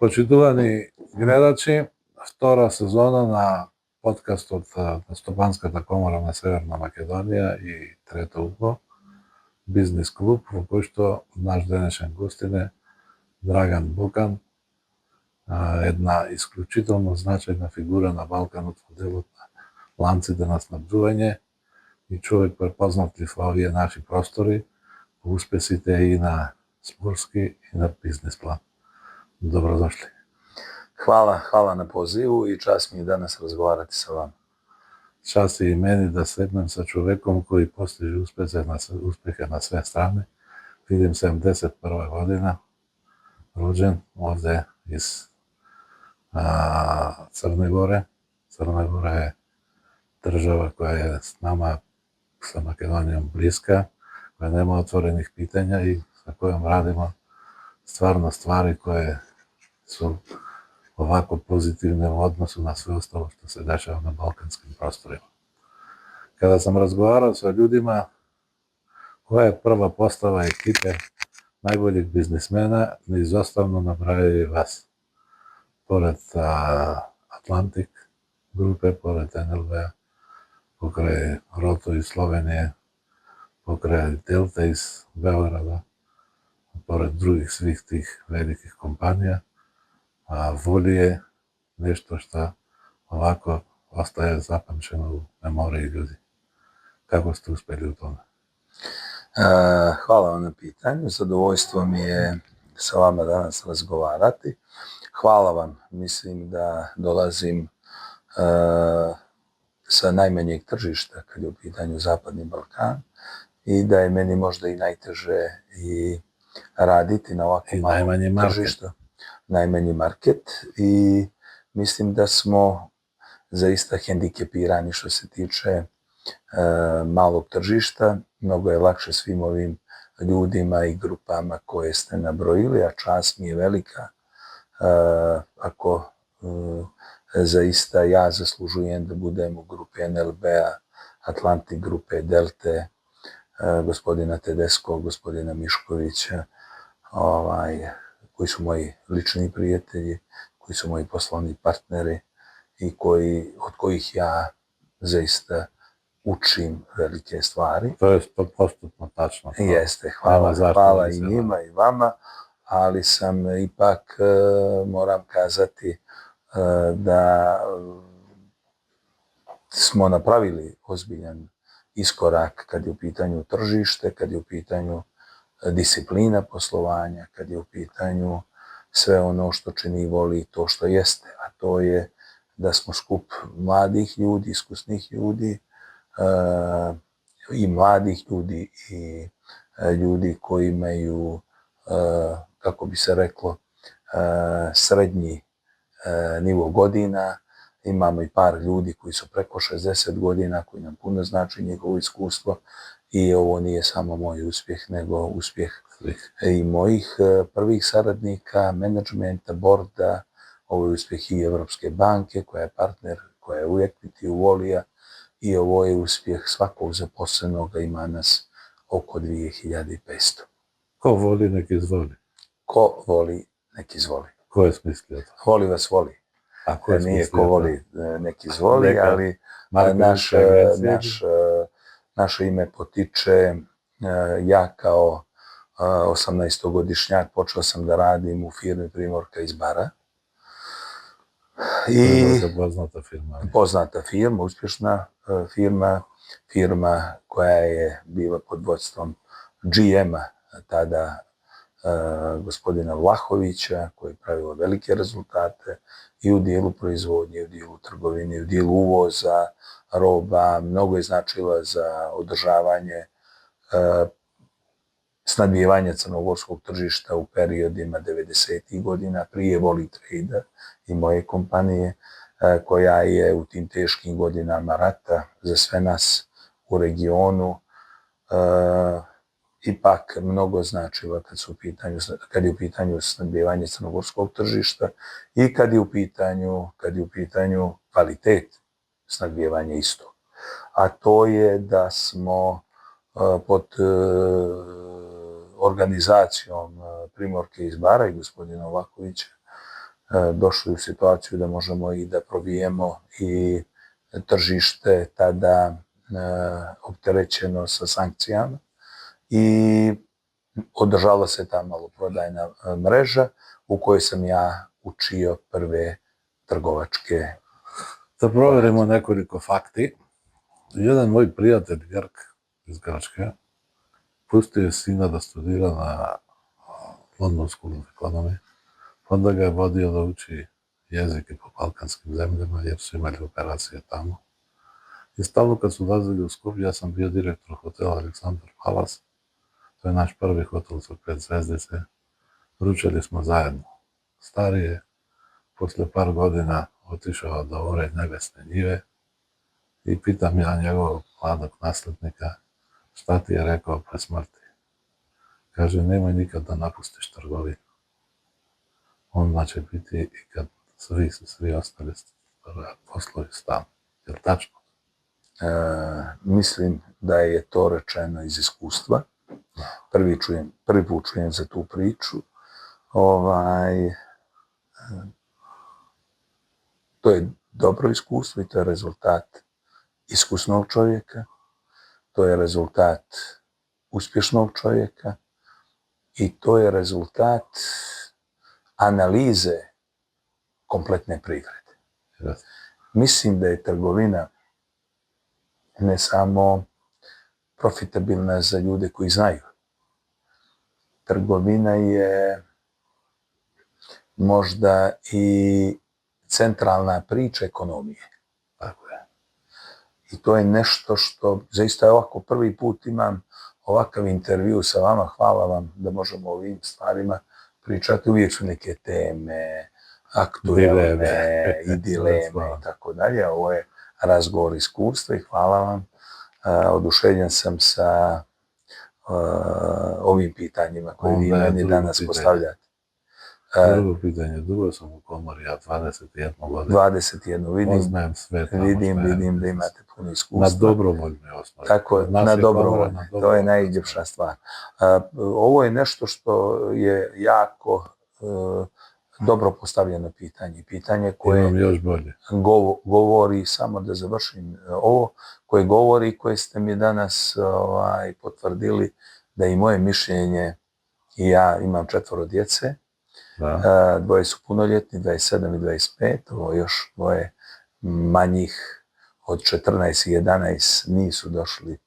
Почитувани гледачи, втора сезона на подкастот на Стопанската комора на Северна Македонија и Трето угло, бизнес клуб, во кој што наш денешен гостин е Драган Бокан, една исклучително значајна фигура на Балканот во делот на ланците на снабдување и човек препознатлив во овие наши простори, по успесите и на спортски и на бизнес план. Добродошли. Hvala na pozivu i čast mi je danas razgovarati sa vama. Čast je i meni da sednem sa čovekom koji postiže uspehe na sve strane. Vidim 71. godina, rođen ovde iz Crne Gore. Crna Gora je država koja je s nama, sa Makedonijom bliska, koja nema otvorenih pitanja i sa kojom radimo stvarno stvari koje su ovako pozitivne u odnosu na sve ostalo što se dešava na balkanskim prostorima. Kada sam razgovarao sa ljudima, koja je prva postava ekipe najboljeg biznismena, neizostavno nabrajaju vas. Pored Atlantik grupe, pored NLB-a, pokraj Roto iz Slovenije, pokraj Delta iz Beograda, pored drugih svih tih velikih kompanija, voli je nešto što ovako ostaje zapamćeno u memoriji ljudi. Kako ste uspeli u tome? Hvala vam na pitanju. Zadovoljstvo mi je sa vama danas razgovarati. Hvala vam. Mislim da dolazim sa najmanjeg tržišta kad je u pitanju Zapadni Balkan i da je meni možda i najteže i raditi na ovakvom malom tržištu. Najmanji market i mislim da smo zaista hendikepirani što se tiče malog tržišta. Mnogo je lakše svim ovim ljudima i grupama koje ste nabrojili, a čast mi je velika ako zaista ja zaslužujem da budem u grupi NLB-a, Atlantik grupe, Delte, gospodina Tedesko, gospodina Miškovića, koji su moji lični prijatelji, koji su moji poslovni partneri i od kojih ja zaista učim velike stvari. To je 100% tačno. Jeste, hvala i njima i vama, ali sam ipak, moram kazati, da smo napravili ozbiljan iskorak kad je u pitanju tržište, kad je u pitanju disciplina poslovanja, kad je u pitanju sve ono što čini voli to što jeste, a to je da smo skup mladih ljudi, iskusnih ljudi i mladih ljudi i ljudi koji imaju, kako bi se reklo, srednji nivo godina. Imamo i par ljudi koji su preko 60 godina, koji nam puno znači njegovo iskustvo i ovo nije samo moj uspjeh, nego uspjeh i mojih prvih saradnika, menadžmenta, borda, ovo je uspjeh i Evropske banke koja je partner, koja je u equity, u volija i ovo je uspjeh svakog zaposlenog, ima nas oko 2500. Ko voli, nek izvoli. Ko voli, nek izvoli. Ko je smislio to? Voli vas voli. A ko je nije ko voli, nek izvoli, ali naše ime potiče, ja kao 18-godišnjak počeo sam da radim u firmi Primorka iz Bara. Poznata firma, uspješna firma koja je bila pod vodstvom GM-a tada gospodina Vlahovića, koji je pravio velike rezultate i u dijelu proizvodnje, i u dijelu trgovine, i u dijelu uvoza roba. Mnogo je značila za održavanje snabdijevanja crnogorskog tržišta u periodima 90. godina, prije Voli Trade i moje kompanije, koja je u tim teškim godinama rata za sve nas u regionu ipak mnogo značila kad je u pitanju snabdijevanje crnogorskog tržišta i kad je u pitanju kvalitet snabdijevanja isto. A to je da smo pod organizacijom Primorke iz Bara i gospodina Vlahovića došli u situaciju da možemo i da probijemo i tržište tada opterećeno sa sankcijama i održala se ta maloprodajna mreža u kojoj sam ja učio prve trgovačke. Da provjerimo nekoliko fakti. Jedan moj prijatelj Grk iz Grčke pustio je sina da studira na London School of Economy, onda ga je vodio da uči jezike po balkanskim zemljama jer su imali operacije tamo. I stalno kad su dolazili u Skopje, ja sam bio direktor hotela Aleksandar Palace, to je naš prvi hotel sa 5 zvezdice, ručali smo zajedno. Stari je posle par godina otišao da ore nebesne njive i pitam ja njegovog mladog naslednika šta ti je rekao pre smrti. Kaže, nemoj nikad da napustiš trgovinu. Onda će biti i kad svi ostali poslovi stanu. Je li tačno? Mislim da je to rečeno iz iskustva. Prvi put čujem za tu priču. To je dobro iskustvo i to je rezultat iskusnog čovjeka. To je rezultat uspješnog čovjeka i to je rezultat analize kompletne privrede. Mislim da je trgovina ne samo profitabilna za ljude koji znaju. Trgovina je možda i centralna priča ekonomije. Tako je. I to je nešto što zaista ovako prvi put imam ovakav intervju sa vama. Hvala vam da možemo o ovim stvarima pričati. Uvijek su neke teme, aktuelne i dileme i tako dalje. Ovo je razgovor iskustva i hvala vam. Oduševljen sam sa ovim pitanjima koje vi meni danas postavljate. Drugo pitanje, dugo sam u komori, ja 21 godinu. 21, vidim da imate puno iskustva. Na dobrovoljnoj osnovi. Tako, na dobrovoljnoj, to je najljepša stvar. Ovo je nešto što je jako dobro postavljeno pitanje. Pitanje koje govori, samo da završim ovo, koje govori, koje ste mi danas potvrdili da i moje mišljenje, i ja imam 4 djece, dvoje su punoljetni, 27 i 25, ovo još dvoje manjih od 14 i 11 nisu došli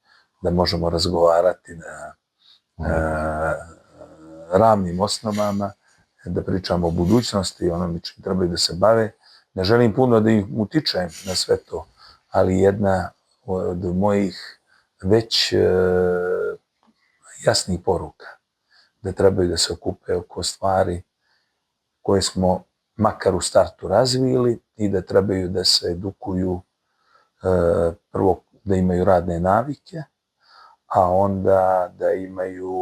da možemo razgovarati na ravnim osnovama, da pričamo o budućnosti i onome čim trebaju da se bave. Ne želim puno da ih utičem na sve to, ali jedna od mojih već jasnih poruka da trebaju da se okupe oko stvari koje smo makar u startu razvili i da trebaju da se edukuju, prvo da imaju radne navike, a onda da imaju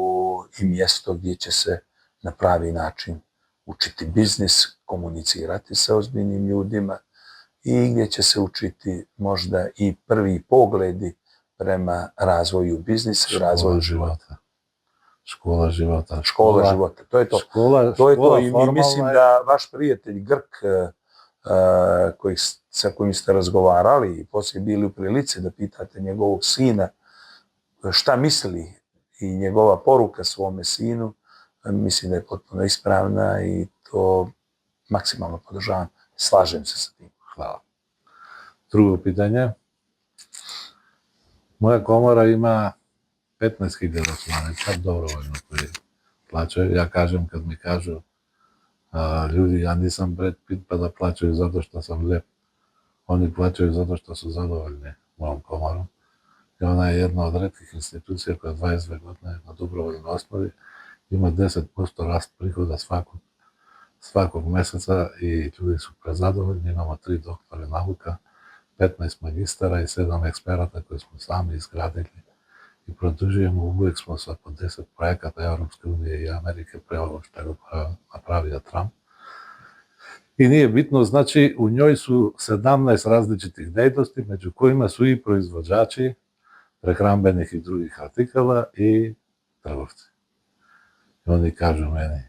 i mjesto gdje će se na pravi način učiti biznis, komunicirati sa ozbiljnim ljudima i gdje će se učiti možda i prvi pogledi prema razvoju biznisa i razvoju života. Škola života. Škola života, to je to. To je to i mislim da vaš prijatelj Grk sa kojim ste razgovarali i poslije bili u prilici da pitate njegovog sina šta misli i njegova poruka svome sinu, mislim da je potpuno ispravna i to maksimalno podržavam. Slažem se sa tim. Hvala. Drugo pitanje. Moja komora ima 15.000 članica, dobrovoljno koji plaćaju. Ja kažem, kad mi kažu ljudi, ja nisam Brad Pitt pa da plaćaju zato što sam lijep. Oni plaćaju zato što su zadovoljni mojom komorom. I ona je jedna od retkih institucija koja 22 godine na dobrovoljnoj osnovi ima 10% rast prihoda svakog mjeseca i ljudi su prezadovoljni. Imamo 3 doktore nauka, 15 magistara i 7 eksperata koje smo sami izgradili i produžujemo. Uvijek smo sa po 10 projekata Europske unije i Amerike pre ovo što je napravio Trump. I nije bitno, znači u njoj su 17 različitih dejnosti, među kojima su i proizvođači prehrambenih i drugih artikala i trgovci. I oni kažu meni,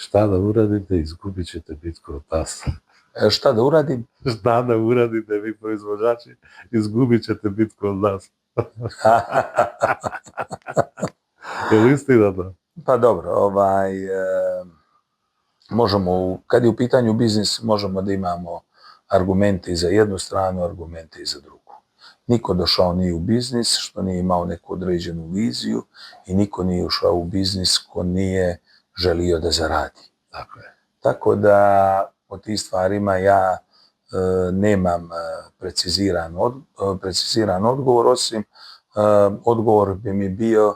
Šta da uradite, izgubit ćete bitku od nas. Šta da uradim? Šta da uradite, vi proizvođači, izgubit ćete bitku od nas. Je li istina to? Pa dobro, možemo, kad je u pitanju biznis, možemo da imamo argumente i za jednu stranu, argumente i za drugu. Niko došao nije u biznis što nije imao neku određenu viziju i niko nije ušao u biznis ko nije želio da zaradi. Tako je. Tako da o tih stvarima ja nemam preciziran odgovor, osim odgovor bi mi bio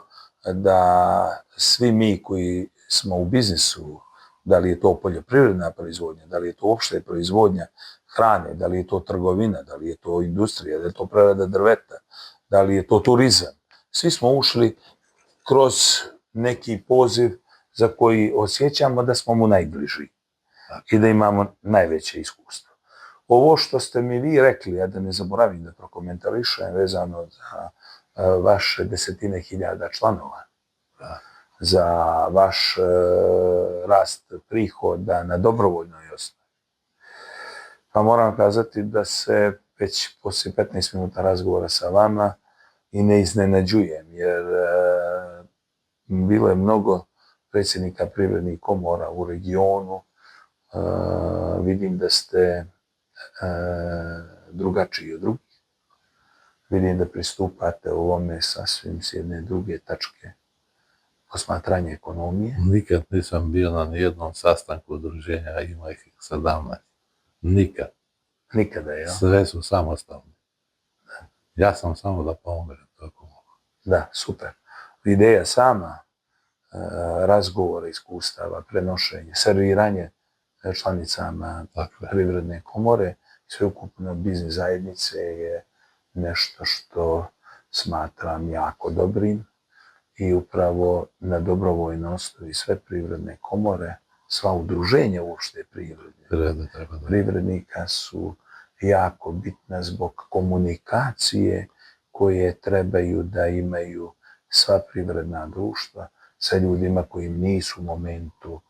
da svi mi koji smo u biznisu, da li je to poljoprivredna proizvodnja, da li je to uopšte proizvodnja hrane, da li je to trgovina, da li je to industrija, da li je to prerada drveta, da li je to turizam. Svi smo ušli kroz neki poziv za koji osjećamo da smo mu najbliži i da imamo najveće iskustvo. Ovo što ste mi vi rekli, ja da ne zaboravim da prokomentarišem vezano za vaše desetine hiljada članova, za vaš rast prihoda na dobrovoljnoj osnovi. Pa moram kazati da se već poslije 15 minuta razgovora sa vama i ne iznenađujem, jer bilo je mnogo predsjednika privrednih komora u regionu. Vidim da ste drugačiji od drugih. Vidim da pristupate ovome sasvim s jedne druge tačke posmatranja ekonomije. Nikad nisam bio na nijednom sastanku udruženja, a ima ih 17. Nikad. Nikada, jel? Sve su samostalni. Ja sam samo da pomognem tako mogu. Da, super. Ideja sama, razgovora, iskustava, prenošenje, serviranje članicama privredne komore, sveukupno biznis zajednice je nešto što smatram jako dobrim i upravo na dobrovoljnoj osnovi sve privredne komore, sva udruženja uopšte privrednika su jako bitna zbog komunikacije koje trebaju da imaju sva privredna društva sa ljudima koji nisu u momentu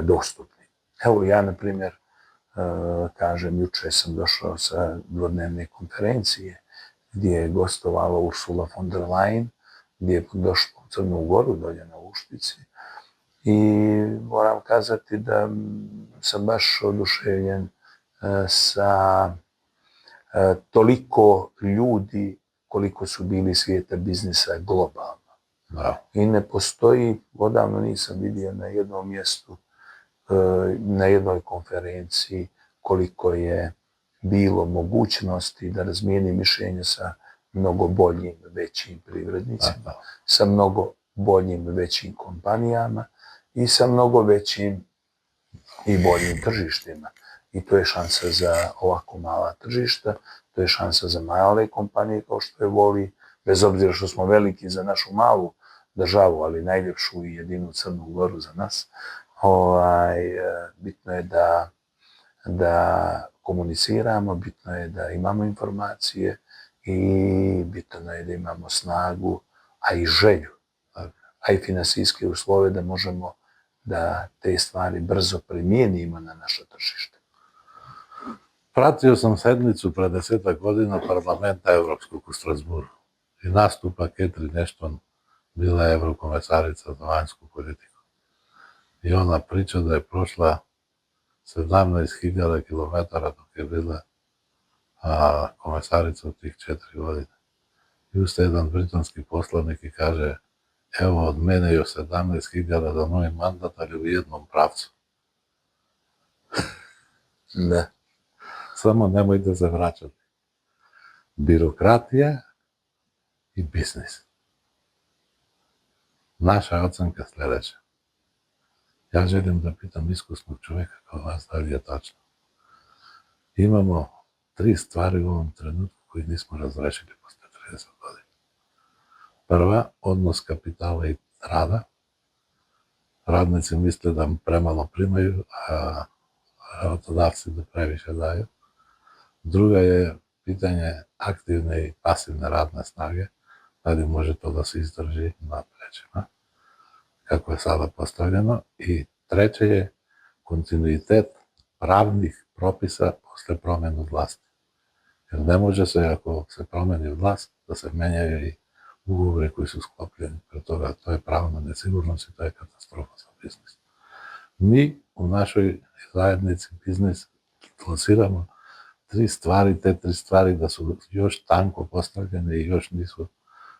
dostupni. Evo ja, na primjer, kažem, juče sam došao sa dvodnevne konferencije gdje je gostovala Ursula von der Leyen, gdje je došla u Crnu Goru, dolje na Uštici. I moram kazati da sam baš oduševljen sa toliko ljudi koliko su bili svijeta biznisa globalno. I ne postoji, odavno nisam vidio na jednom mjestu, na jednoj konferenciji koliko je bilo mogućnosti da razmijeni mišljenje sa mnogo boljim, većim privrednicima, sa mnogo boljim, većim kompanijama i sa mnogo većim i boljim tržištima. I to je šansa za ovako mala tržišta, to je šansa za male kompanije kao što je Voli, bez obzira što smo veliki za našu malu državu, ali najljepšu i jedinu Crnu Goru za nas. Bitno je da komuniciramo, bitno je da imamo informacije i bitno je da imamo snagu, a i želju, a i finansijske uslove da možemo da te stvari brzo primijenimo na naše tržište. Pratio sam sednicu pre 10 godina parlamenta Evropskog u Strasburu i nastupa Catherine Ashton, bila je evrokomesarica za vanjsku politiku. I ona priča da je prošla 17.000 km dok je bila komesarica u tih 4 godine. I ustaje jedan britanski poslanik i kaže: evo od mene još 17.000 za novi mandat, ali u jednom pravcu. Da. Samo nemojte se vraćati. Birokratija i biznis. Naša ocenka sljedeća. Ja želim da pitam iskusnog čovjeka kao vas da li je tačno. Imamo 3 stvari u ovom trenutku koji nismo razrešili posle 30 godina. Prva, odnos kapitala i rada. Radnici misle da premalo primaju, a работодавci da previše daju. Druga je pitanje aktivne i pasivne radne snage, da li može to da se izdrži na plećima, kako je sada postavljeno. I treće je kontinuitet pravnih propisa posle promjene vlasti. Jer ne može se, ako se promeni vlast, da se menjaju i ugovore koji su sklopljeni. Pre toga, to je pravna nesigurnost i to je katastrofa za biznis. Mi u našoj zajednici biznis lansiramo te tri stvari da su još tanko postavljene i još nisu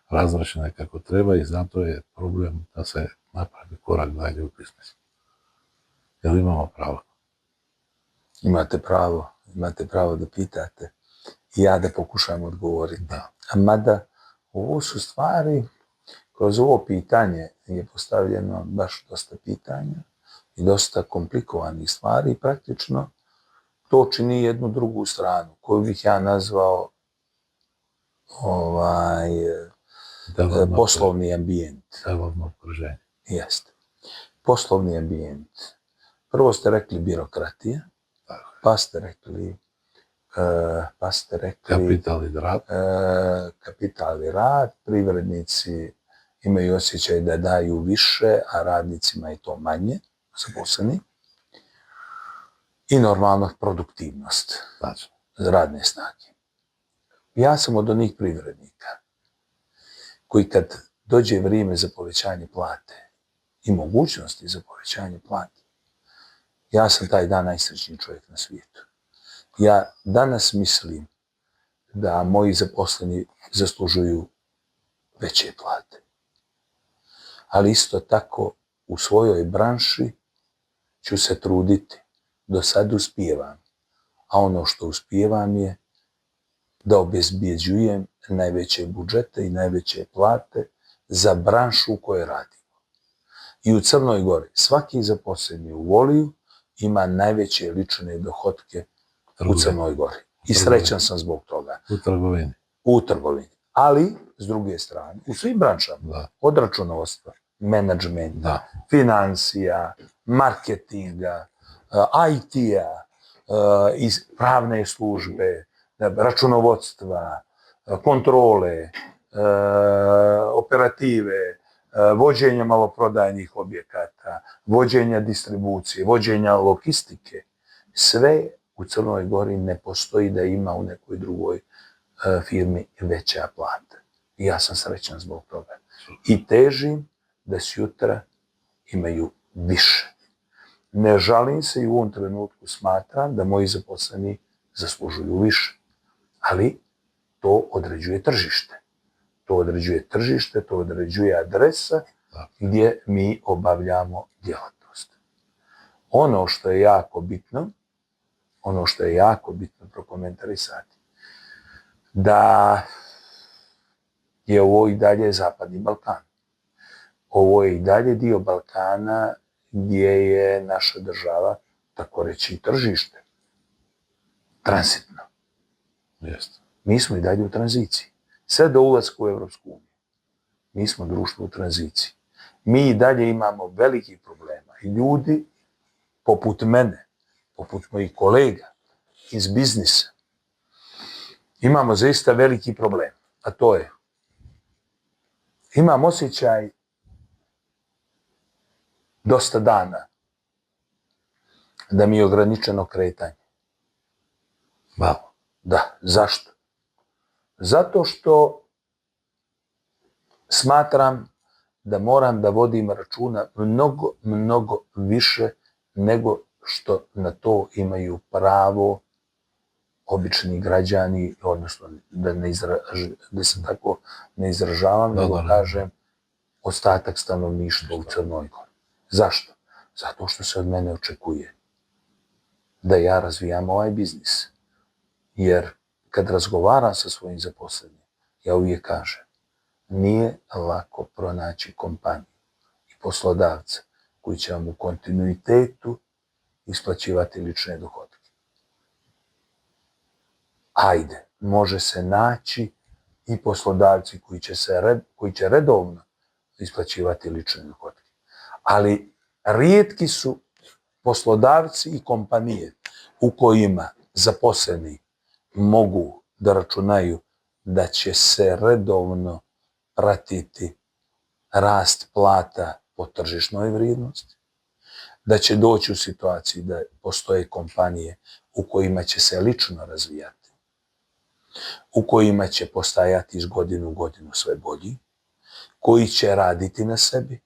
razrašene kako treba i zato je problem da se napravi korak dalje u biznisu. Jel imamo pravo? Imate pravo da pitate i ja da pokušam odgovoriti. Da. A mada, ovo su stvari, kroz ovo pitanje je postavljeno baš dosta pitanja i dosta komplikovanih stvari i praktično to čini jednu drugu stranu, koju bih ja nazvao poslovni ambijent. Delovno okruženje. Jeste. Poslovni ambijent. Prvo ste rekli birokratija, pa ste rekli kapital i rad, privrednici imaju osjećaj da daju više, a radnicima je to manje, zaposleni. I normalno produktivnost radne snage. Ja sam od onih privrednika koji kad dođe vrijeme za povećanje plate i mogućnosti za povećanje plate, ja sam taj dan najsrećniji čovjek na svijetu. Ja danas mislim da moji zaposleni zaslužuju veće plate. Ali isto tako u svojoj branši ću se truditi. Do sad uspijevam, a ono što uspijevam je da obezbjeđujem najveće budžete i najveće plate za branšu u kojoj radimo. I u Crnoj Gori svaki zaposleni u Voliju ima najveće lične dohotke u Crnoj Gori. I srećan sam zbog toga. U trgovini. Ali, s druge strane, u svim branšama, od računovodstva, menadžmenta, financija, marketinga, IT-a, iz pravne službe, računovodstva, kontrole, operative, vođenja maloprodajnih objekata, vođenja distribucije, vođenja logistike. Sve u Crnoj Gori ne postoji da ima u nekoj drugoj firmi veća plata. I ja sam srećan zbog toga. I težim da sutra imaju više. Ne žalim se i u ovom trenutku smatram da moji zaposleni zaslužuju više. Ali to određuje tržište. To određuje adresa gdje mi obavljamo djelatnost. Ono što je jako bitno prokomentarisati, da je ovo i dalje Zapadni Balkan. Ovo je i dalje dio Balkana gdje je naša država, tako reći, tržište. Transitno. Mi smo i dalje u tranziciji. Sve do ulaska u Evropsku uniju. Mi smo društvo u tranziciji. Mi i dalje imamo velikih problema. I ljudi, poput mene, poput mojih kolega iz biznisa, imamo zaista veliki problem. A to je, imam osjećaj dosta dana da mi je ograničeno kretanje. Malo. Da, zašto? Zato što smatram da moram da vodim računa mnogo više nego što na to imaju pravo obični građani, odnosno da se tako ne izražavam, nego kažem ostatak stanovništva u Crnoj Gori. Zašto? Zato što se od mene očekuje da ja razvijam ovaj biznis. Jer kad razgovaram sa svojim zaposlenim, ja uvijek kažem, nije lako pronaći kompaniju i poslodavca koji će vam u kontinuitetu isplaćivati lične dohotke. Ajde, može se naći i poslodavci koji će redovno isplaćivati lične dohotke. Ali rijetki su poslodavci i kompanije u kojima zaposleni mogu da računaju da će se redovno pratiti rast plata po tržišnoj vrijednosti, da će doći u situaciji da postoje kompanije u kojima će se lično razvijati, u kojima će postajati iz godinu u godinu sve bolji, koji će raditi na sebi,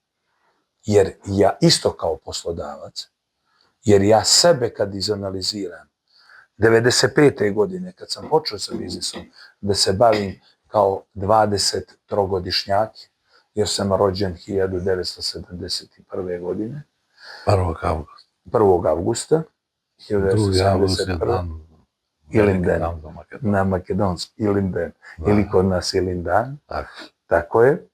jer ja isto kao poslodavac, jer ja sebe kad izanaliziram, 95. godine kad sam počeo sa biznisom, da se bavim kao 23-godišnjak, jer sam rođen 1971. godine. 1. augusta. 1. augusta 1971. Ilindan, na makedonski Ilindan, ili kod nas Ilindan. Tako je.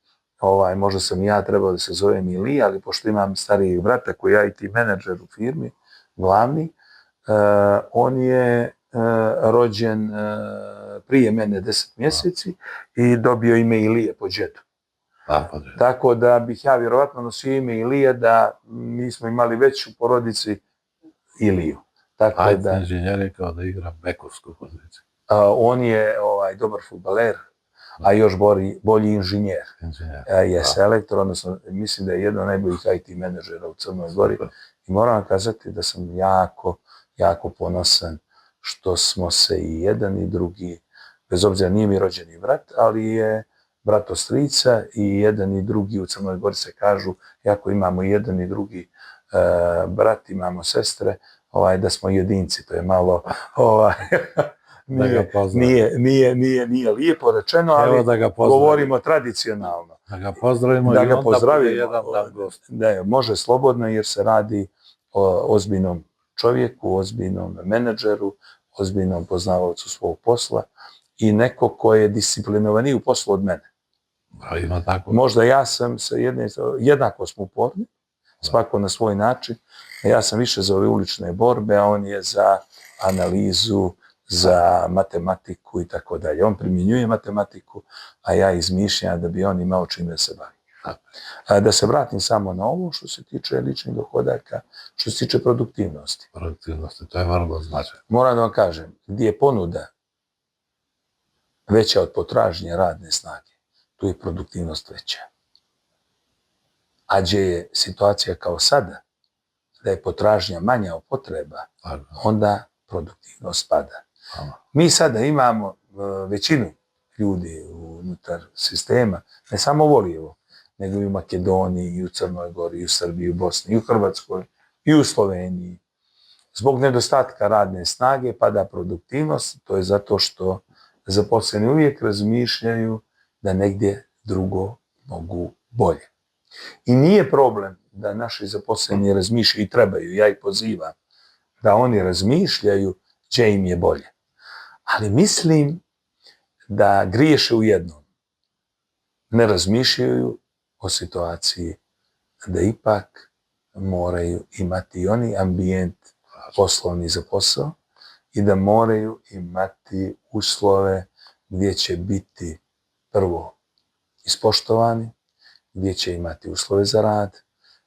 Možda sam ja trebao da se zovem Ili, ali pošto imam starijeg brata koji je IT menadžer u firmi, glavni, on je rođen prije mene 10 mjeseci i dobio ime Ilije po džetu. Tako da bih ja vjerovatno nosio ime Ilije da mi smo imali već u porodici Iliju. IT inženjer je kao da igra bekovsku poziciju. On je dobar fudbaler, a još bolji inženjer. Je selektor, odnosno mislim da je jedan od najboljih IT menadžera u Crnoj Gori. I moram vam kazati da sam jako ponosan što smo se i jedan i drugi, bez obzira nije mi rođeni brat, ali je brat od strica i jedan i drugi u Crnoj Gori se kažu, jako imamo jedan i drugi brat, imamo sestre, da smo jedinci, to je malo, nije lijepo rečeno, ali govorimo tradicionalno. Da ga pozdravimo i onda bude jedan dan gost. Da, može slobodno jer se radi o ozbiljnom čovjeku, ozbiljnom menadžeru, ozbiljnom poznavaocu svog posla i neko ko je disciplinovaniji u poslu od mene. Možda ja sam jednako smo uporni, svako na svoj način. Ja sam više za ove ulične borbe, a on je za analizu, za matematiku i tako dalje. On primjenjuje matematiku, a ja izmišljam da bi on imao čime da se bavi. Da se vratim samo na ovo što se tiče ličnih dohodaka, što se tiče produktivnosti. Produktivnosti, to je vrlo značajno. Moram da vam kažem, gdje je ponuda veća od potražnje radne snage, tu je produktivnost veća. A gdje je situacija kao sada, da je potražnja manja od potreba, onda produktivnost pada. Mi sada imamo većinu ljudi unutar sistema, ne samo u Volijevo, nego i u Makedoniji, i u Crnoj Gori, i u Srbiji, i u Bosni, i u Hrvatskoj, i u Sloveniji. Zbog nedostatka radne snage pada produktivnost, to je zato što zaposleni uvijek razmišljaju da negdje drugo mogu bolje. I nije problem da naši zaposleni razmišljaju i trebaju, ja ih pozivam, da oni razmišljaju gdje im je bolje. Ali mislim da griješe u jednom. Ne razmišljaju o situaciji da ipak moraju imati i oni ambijent poslovni za posao i da moraju imati uslove gdje će biti prvo ispoštovani, gdje će imati uslove za rad,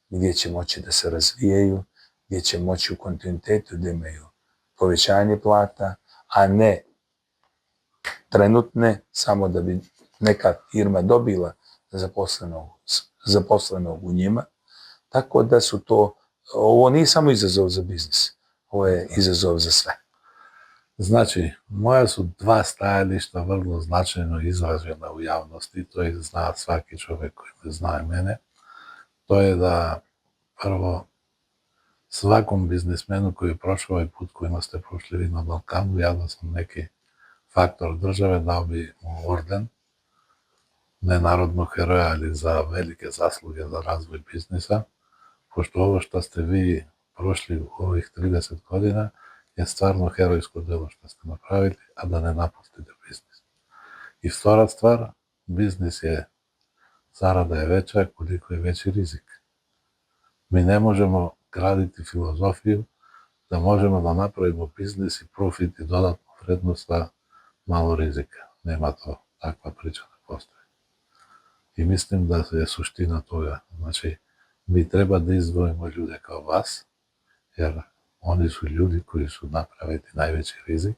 gdje će moći da se razvijaju, gdje će moći u kontinuitetu da imaju povećanje plata, a ne trenutne, samo da bi neka firma dobila zaposlenog u njima. Tako da su ovo nije samo izazov za biznis, ovo je izazov za sve. Znači, moja su dva stajališta vrlo značajno izražena u javnosti, to je zna svaki čovjek koji me zna i mene. To je da prvo svakom biznismenu koji je prošao ovaj put kojima ste prošli vi na Balkanu, ja da sam neki faktor države, dao bi mu orden, ne narodnog heroja, ali za velike zasluge za razvoj biznisa, pošto ovo što ste vi prošli u ovih 30 godina je stvarno herojsko delo što ste napravili, a da ne napustite biznis. I vtora stvar, biznis je, zarada je veća koliko je veći rizik. Mi ne možemo graditi filozofiju da možemo da napravimo biznis i profit i dodatnu vrednost sa malo rizika. Nema to, takva priča ne postoji. I mislim da je suština toga. Znači, mi treba da izdvojimo ljude kao vas, jer oni su ljudi koji su napravili najveći rizik.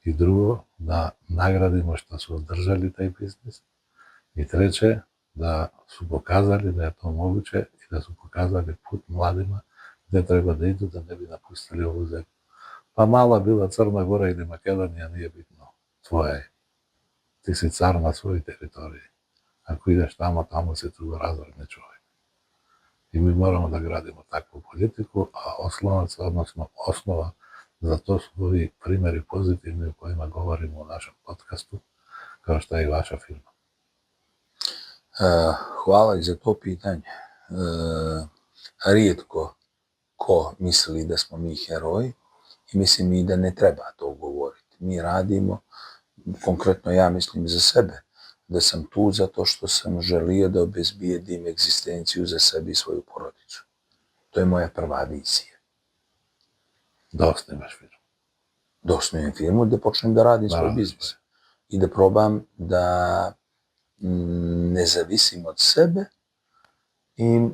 I drugo, da nagradimo što su održali taj biznis. I treće, da su pokazali da je to moguće i da su pokazali put mladima gde treba da idu da ne bi napustili ovu zemlju. Pa mala bila Crna Gora ili Makedonija, nije bitno, tvoja je. Ti si car na svojoj teritoriji. Ako ideš tamo, tamo se tu razvrgne čovjek. I mi moramo da gradimo takvu politiku, a oslonac, odnosno osnova za to su ovi primjeri pozitivni o kojima govorimo u našem podcastu, kao što je i vaša firma. Hvala i za to pitanje. Rijetko ko misli da smo mi heroji i mislim i da ne treba to govoriti. Mi radimo, konkretno ja mislim za sebe, da sam tu zato što sam želio da obezbijedim egzistenciju za sebe i svoju porodicu. To je moja prva vizija. Da osnivaš firmu. Da osnujem firmu i da počnem da radim svoj biznis. I da probam da ne zavisim od sebe i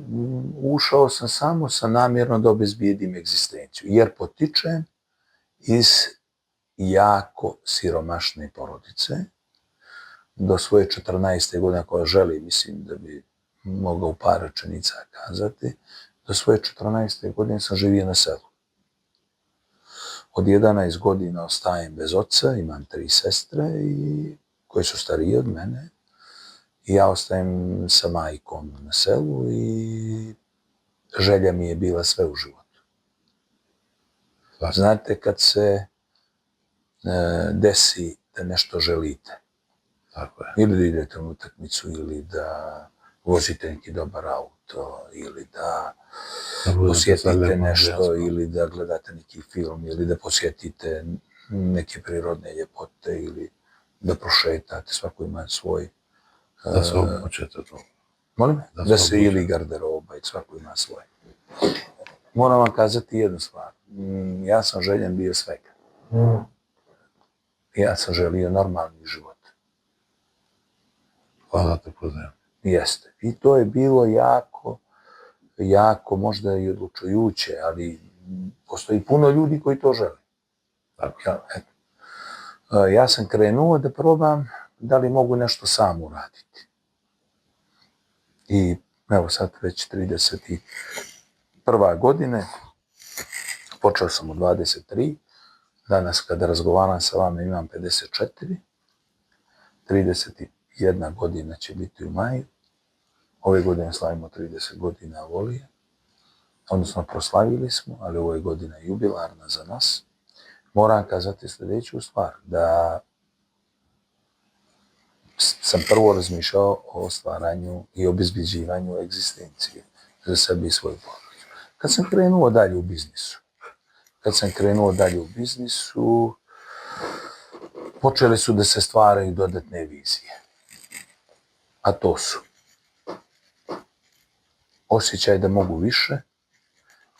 ušao sam samo sa namjerno da obezbijedim egzistenciju. Jer potičem iz jako siromašne porodice. Do svoje 14. godine, koja želi, mislim da bi mogao u par rečenica kazati, do svoje 14. godine sam živio na selu. Od 11 godina ostajem bez oca, imam 3 sestre koje su starije od mene. I ja ostajem sa majkom na selu i želja mi je bila sve u životu. Znate, kad se desi da nešto želite, ili da idete na utakmicu, ili da vozite neki dobar auto, ili da posjetite nešto, ili da gledate neki film, ili da posjetite neke prirodne ljepote, ili da prošetate, svako ima svoj... Da se obučete to. Molim? Da se ili garderoba i svako ima svoj. Moram vam kazati jednu stvar. Ja sam željan bio svega. Ja sam želio normalni život. Hvala te poznajem. Jeste. I to je bilo jako možda i odlučujuće, ali postoji puno ljudi koji to žele. Ja sam krenuo da probam da li mogu nešto sam uraditi. I evo sad već 31. godine, počeo sam u 23, danas kada razgovaram sa vama imam 54, 31 godina će biti u maju, ove godine slavimo 30 godina Volije, odnosno proslavili smo, ali ovo je godina jubilarna za nas. Moram kazati sljedeću stvar, da sam prvo razmišljao o stvaranju i obezbeđivanju egzistencije za sebe i svoju porodicu. Kad sam krenuo dalje u biznisu, počele su da se stvaraju dodatne vizije. A to su osjećaj da mogu više,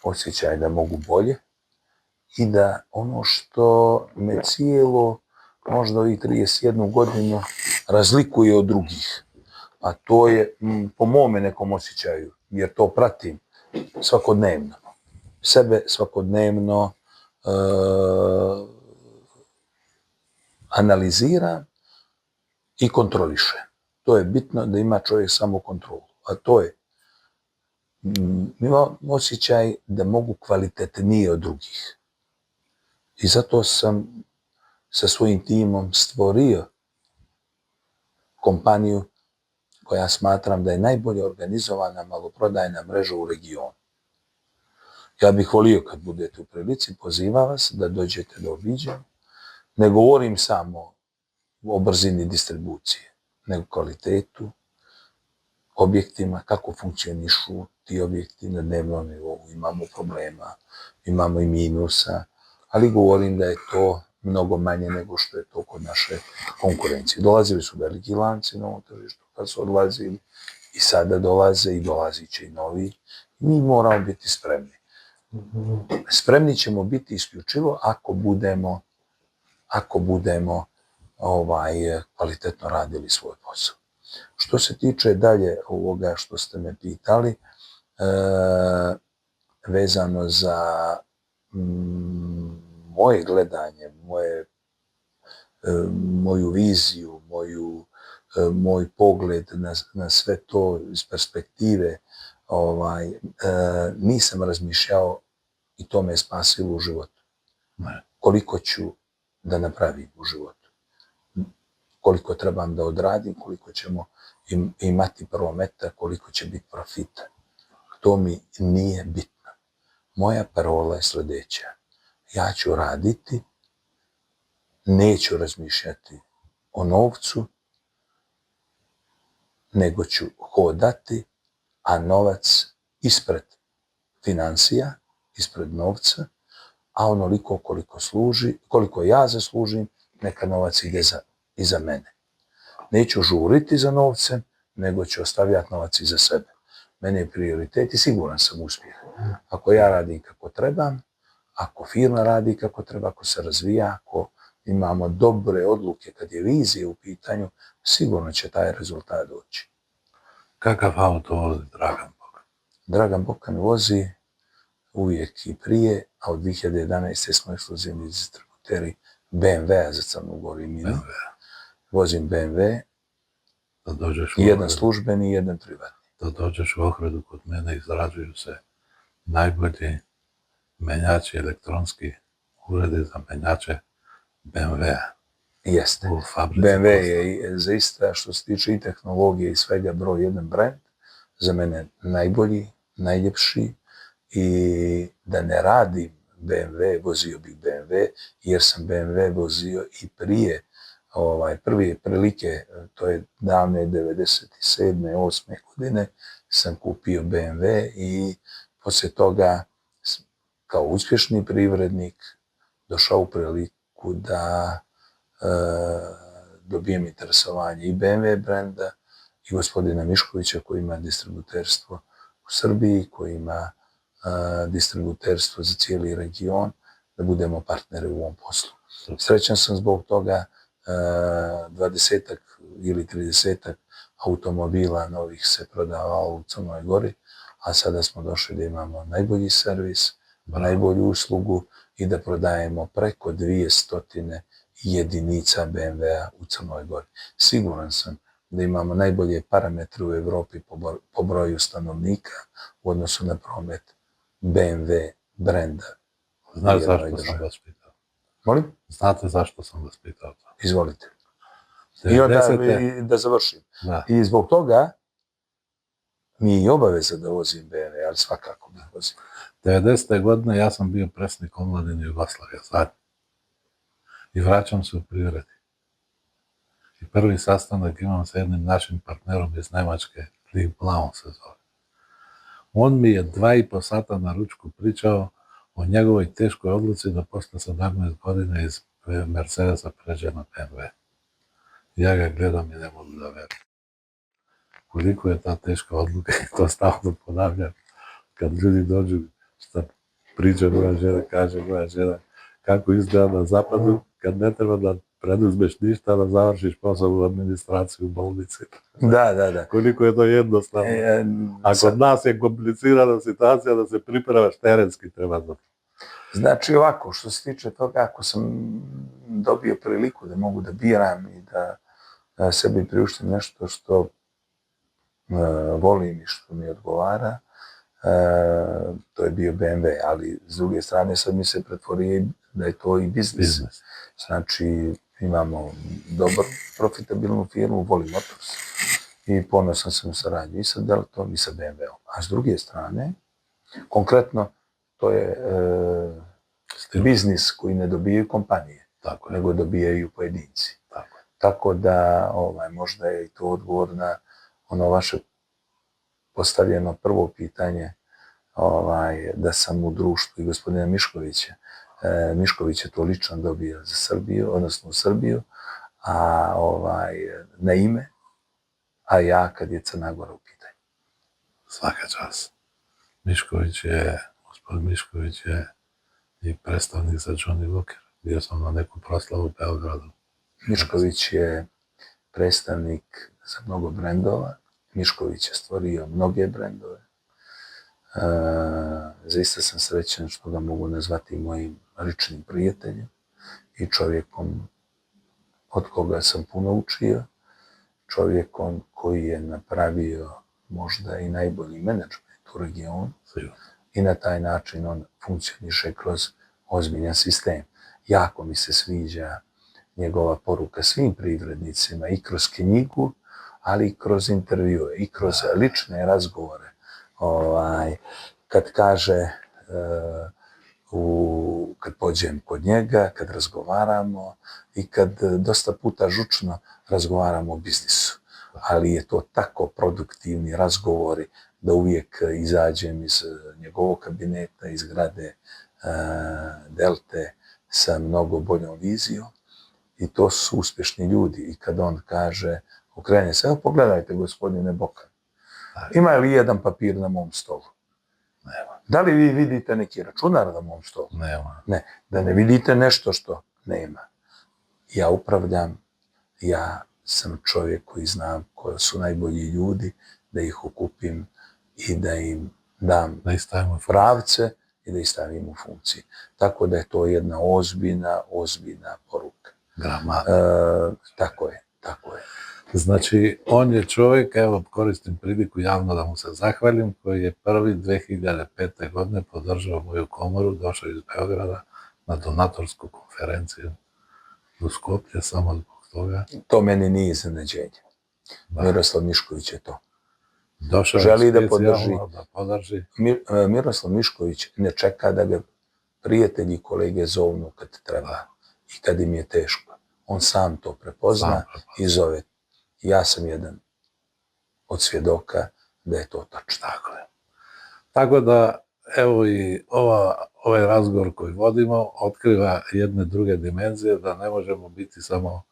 osjećaj da mogu bolje i da ono što me cijelo, možda i 31 godinu, razlikuje od drugih. A to je, po mome nekom osjećaju, jer to pratim svakodnevno. Sebe svakodnevno analiziram i kontrolišem. To je bitno da ima čovjek samo kontrolu. A to je, imam osjećaj da mogu kvalitetnije od drugih. I zato sam sa svojim timom stvorio kompaniju koja smatram da je najbolje organizovana maloprodajna mreža u regionu. Ja bih volio kad budete u prilici, pozivam vas da dođete da obiđem. Ne govorim samo o brzini distribucije, nego kvalitetu, objektima, kako funkcionišu ti objekti na dnevnom nivou. Imamo problema, imamo i minusa, ali govorim da je to mnogo manje nego što je to kod naše konkurencije. Dolazili su veliki lanci na ovom tržištu, kad su odlazili i sada dolaze i dolazit će i novi. Mi moramo biti spremni. Spremni ćemo biti isključivo ako budemo kvalitetno radili svoj posao. Što se tiče dalje ovoga što ste me pitali, vezano za moje gledanje, moju viziju, moj pogled na sve to iz perspektive, nisam razmišljao i to me je spasilo u životu. Ne. Koliko ću da napravim u životu. Koliko trebam da odradim, koliko ćemo imati prometa, koliko će biti profita. To mi nije bitno. Moja parola je sljedeća. Ja ću raditi, neću razmišljati o novcu, nego ću hodati, a novac ispred financija, ispred novca, a onoliko koliko ja zaslužim, neka novac ide iza mene. Neću žuriti za novcem, nego ću ostavljati novac iza sebe. Mene je prioritet i siguran sam uspjeh. Ako ja radim kako trebam, ako firma radi kako treba, ako se razvija, ako imamo dobre odluke kad je vizija u pitanju, sigurno će taj rezultat doći. Kakav auto vozi Dragan Bokan? Dragan Bokan vozi uvijek i prije, a od 2011. smo ekskluzivni distributeri BMW-a za Crnu Goru i Minu. Vozim BMW, jedan službeni i jedan privatni. Da dođeš u Ohridu kod mene, izrađuju se najbolji menjači, elektronski uredi za menjače BMW-a. Jeste. BMW je zaista, što se tiče i tehnologije i svega, broj jedan brand. Za mene najbolji, najljepši. I da ne radim BMW, vozio bih BMW, jer sam BMW vozio i prije. Prve prilike, to je davne 97. 8. godine, sam kupio BMW i poslije toga, kao uspješni privrednik, došao u priliku da dobijem interesovanje i BMW brenda i gospodina Miškovića koji ima distributerstvo u Srbiji, koji ima distributerstvo za cijeli region, da budemo partneri u ovom poslu. Srećan sam zbog toga, 20 ili 30 automobila novih se prodavalo u Crnoj Gori, a sada smo došli da imamo najbolji servis, najbolju uslugu i da prodajemo preko 200 jedinica BMW-a u Crnoj Gori. Siguran sam da imamo najbolje parametre u Evropi po broju stanovnika u odnosu na promet BMW brenda. Znaš zašto sam vas pitao? Molim? Znate zašto sam vas pitao to? Izvolite. I onda da završim. I zbog toga mi je i obaveza da vozim BMW, ali svakako da vozim. 90. godine ja sam bio predsjednik omladine Jugoslavije sad. I vraćam se u privredi. I prvi sastanak imam sa jednim našim partnerom iz Nemačke, Lee Blaum se zove. On mi je 2,5 sata na ručku pričao o njegovoj teškoj odluci da posle 17 godina iz Mercedesa pređe na BMW. Ja ga gledam i ne mogu da verujem. Koliko je ta teška odluka i to stalno ponavljam. Kad ljudi dođu, šta priča moja žena, kaže moja žena, kako izgleda na zapadu, kad ne treba da preduzmeš ništa, da završiš posao u administraciju u bolnici. Da. Koliko je to jednostavno. A kod nas je komplicirana situacija da se pripremaš terenski, treba da... Znači ovako, što se tiče toga, ako sam dobio priliku da mogu da biram i da sebi priuštim nešto što volim i što mi odgovara, to je bio BMW, ali s druge strane sad mi se pretvorio da je to i biznis. Znači imamo dobru, profitabilnu firmu, Voli Motors i ponosan sam saradnju i sa Deltom i sa BMW-om. A s druge strane, konkretno, to je biznis koji ne dobijaju kompanije, nego dobijaju pojedinci. Tako da možda je i to odgovor na ono vaše postavljeno prvo pitanje da sam u društvu i gospodina Miškovića. Mišković je to lično dobio za Srbiju, odnosno u Srbiju, na ime, a ja kad je Crna Gora u pitanju. Svaka čast. Gospodin Mišković je i predstavnik za Johnny Walker. Bio sam na neku proslavu u Beogradu. Mišković je predstavnik za mnogo brendova. Mišković je stvorio mnoge brendove. Zaista sam srećan što ga mogu nazvati mojim ličnim prijateljem i čovjekom od koga sam puno učio, čovjekom koji je napravio možda i najbolji menadžment u regionu i na taj način on funkcioniše kroz ozbiljan sistem. Jako mi se sviđa njegova poruka svim privrednicima i kroz knjigu, ali i kroz intervjue i kroz lične razgovore. Kad kaže, kad pođem kod njega, kad razgovaramo i kad dosta puta žučno razgovaramo o biznisu. Ali je to tako produktivni razgovori da uvijek izađem iz njegovog kabineta, iz zgrade Delte sa mnogo boljom vizijom i to su uspješni ljudi. I kad on kaže, okrene se, evo pogledajte gospodine Bokan, ima li jedan papir na mom stolu? Nema. Da li vi vidite neki računar na mom stolu? Nema. Ne, da ne vidite nešto što nema. Ja upravljam, ja sam čovjek koji znam koji su najbolji ljudi, da ih okupim i da im dam pravce i da ih stavim u funkciji. Tako da je to jedna ozbiljna poruka. Tako je. Znači, on je čovjek, evo koristim priliku javno da mu se zahvalim, koji je prvi 2005. godine podržao moju komoru, došao iz Beograda na donatorsku konferenciju u Skoplje, samo zbog toga. To meni nije iznenađenje. Miroslav Mišković je to. Došao želi da podrži. Miroslav Mišković ne čeka da ga prijatelji i kolege zovnu kad treba i kad im je teško. On sam to prepozna i zove. Ja sam jedan od svjedoka da je to tačno. Tako da, evo i ovaj razgovor koji vodimo otkriva jedne druge dimenzije, da ne možemo biti samo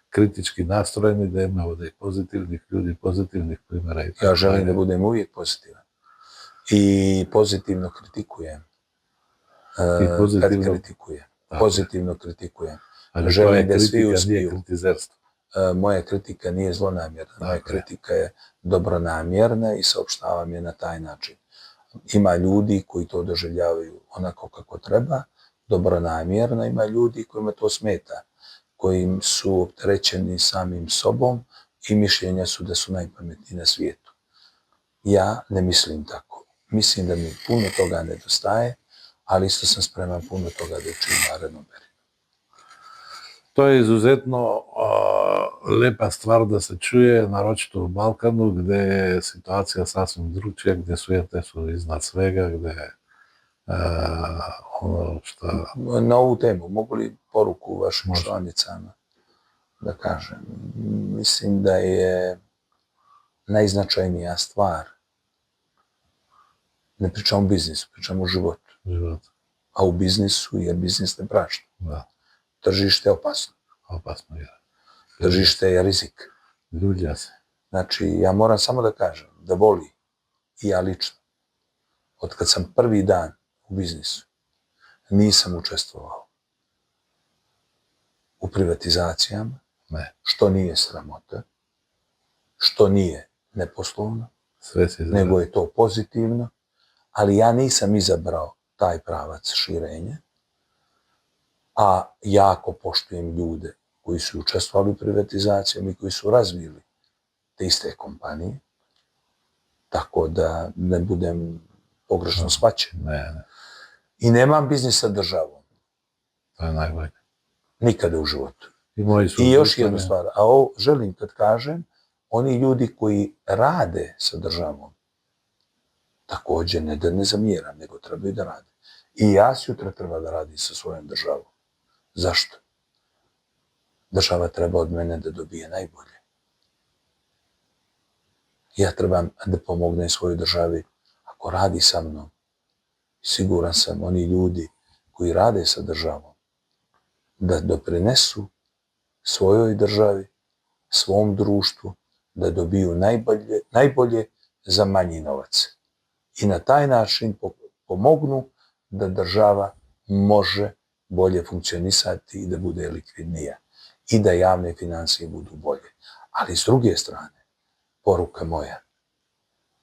kritički nastrojeni, da ima ovdje i pozitivnih ljudi, pozitivnih primjera. Ja želim da budem uvijek pozitivan. I pozitivno kritikujem. Kad kritikujem. Pozitivno kritikujem. Želim da svi uspiju. Moja kritika nije zlonamjerna. Moja kritika je dobronamjerna i saopštavam je na taj način. Ima ljudi koji to doživljavaju onako kako treba, dobronamjerno, ima ljudi kojima to smeta, koji su opterećeni samim sobom i mišljenja su da su najpametniji na svijetu. Ja ne mislim tako. Mislim da mi puno toga nedostaje, ali isto sam spreman puno toga da učim u narednom periodu. To je izuzetno lepa stvar da se čuje, naročito u Balkanu, gdje je situacija sasvim drugčija, gdje sujete su iznad svega, gdje ono što... Na ovu temu, mogu li poruku vašim članicama da kažem? Mislim da je najznačajnija stvar, ne pričamo o biznisu, pričamo o životu. A u biznisu, jer biznis ne prašta. Tržište je opasno. Opasno je. Tržište je rizik. Ljulja se. Znači, ja moram samo da kažem, da voli, i ja lično, od kad sam prvi dan u biznisu, nisam učestvovao u privatizacijama, što nije sramota, što nije neposlovno, nego je to pozitivno, ali ja nisam izabrao taj pravac širenja, a jako poštujem ljude koji su učestvovali u privatizacijama i koji su razvili te iste kompanije, tako da ne budem pogrešno shvaćen. I nemam biznis sa državom. To je najbolje. Nikada u životu. I još jednu stvar, a ovo želim kad kažem, oni ljudi koji rade sa državom, također ne da ne zamjeram, nego trebaju da rade. I ja sutra treba da radim sa svojom državom. Zašto? Država treba od mene da dobije najbolje. Ja trebam da pomognem svojoj državi ako radi sa mnom. Siguran sam, oni ljudi koji rade sa državom, da doprinesu svojoj državi, svom društvu, da dobiju najbolje za manji novac. I na taj način pomognu da država može bolje funkcionisati i da bude likvidnija. I da javne financije budu bolje. Ali s druge strane, poruka moja,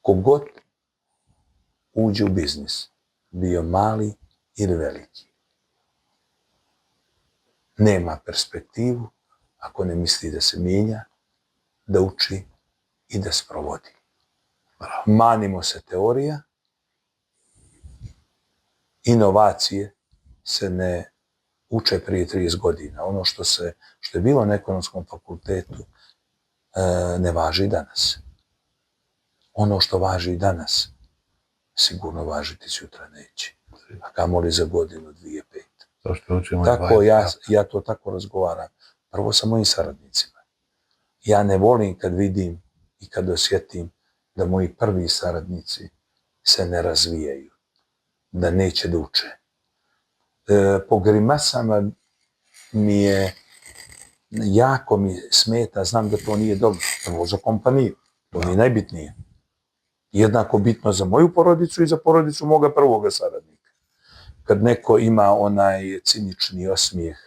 kogod uđe u biznis, bio mali ili veliki, nema perspektivu ako ne misli da se mijenja, da uči i da sprovodi. Manimo se teorija inovacije se ne uče prije 30 godina. Ono što je bilo na ekonomskom fakultetu ne važi danas. Ono što važi i danas sigurno važiti sutra neće. A kamoli za godinu, 2, 5. Tako ja to tako razgovaram. Prvo sa mojim saradnicima. Ja ne volim kad vidim i kad osjetim da moji prvi saradnici se ne razvijaju, da neće da uče. Po grimasama jako mi smeta, znam da to nije dobro, prvo za kompaniju, to mi je najbitnije. Jednako bitno za moju porodicu i za porodicu moga prvoga saradnika. Kad neko ima onaj cinični osmijeh,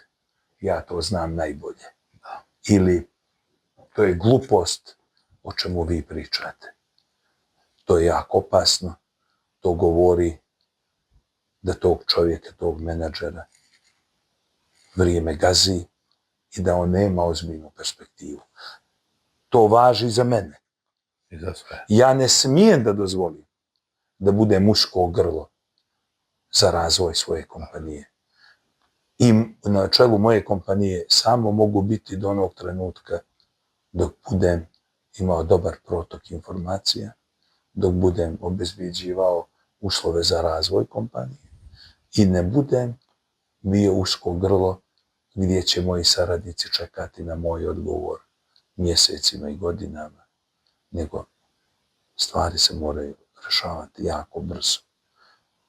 ja to znam najbolje. Ili to je glupost o čemu vi pričate. To je jako opasno. To govori da tog čovjeka, tog menadžera vrijeme gazi i da on nema ozbiljnu perspektivu. To važi za mene. I za sve. Ja ne smijem da dozvolim da bude muško grlo za razvoj svoje kompanije. I na čelu moje kompanije samo mogu biti do onog trenutka dok budem imao dobar protok informacija, dok budem obezbeđivao uslove za razvoj kompanije i ne budem bio usko grlo gdje će moji saradnici čekati na moj odgovor mjesecima i godinama, nego stvari se moraju rešavati jako brzo.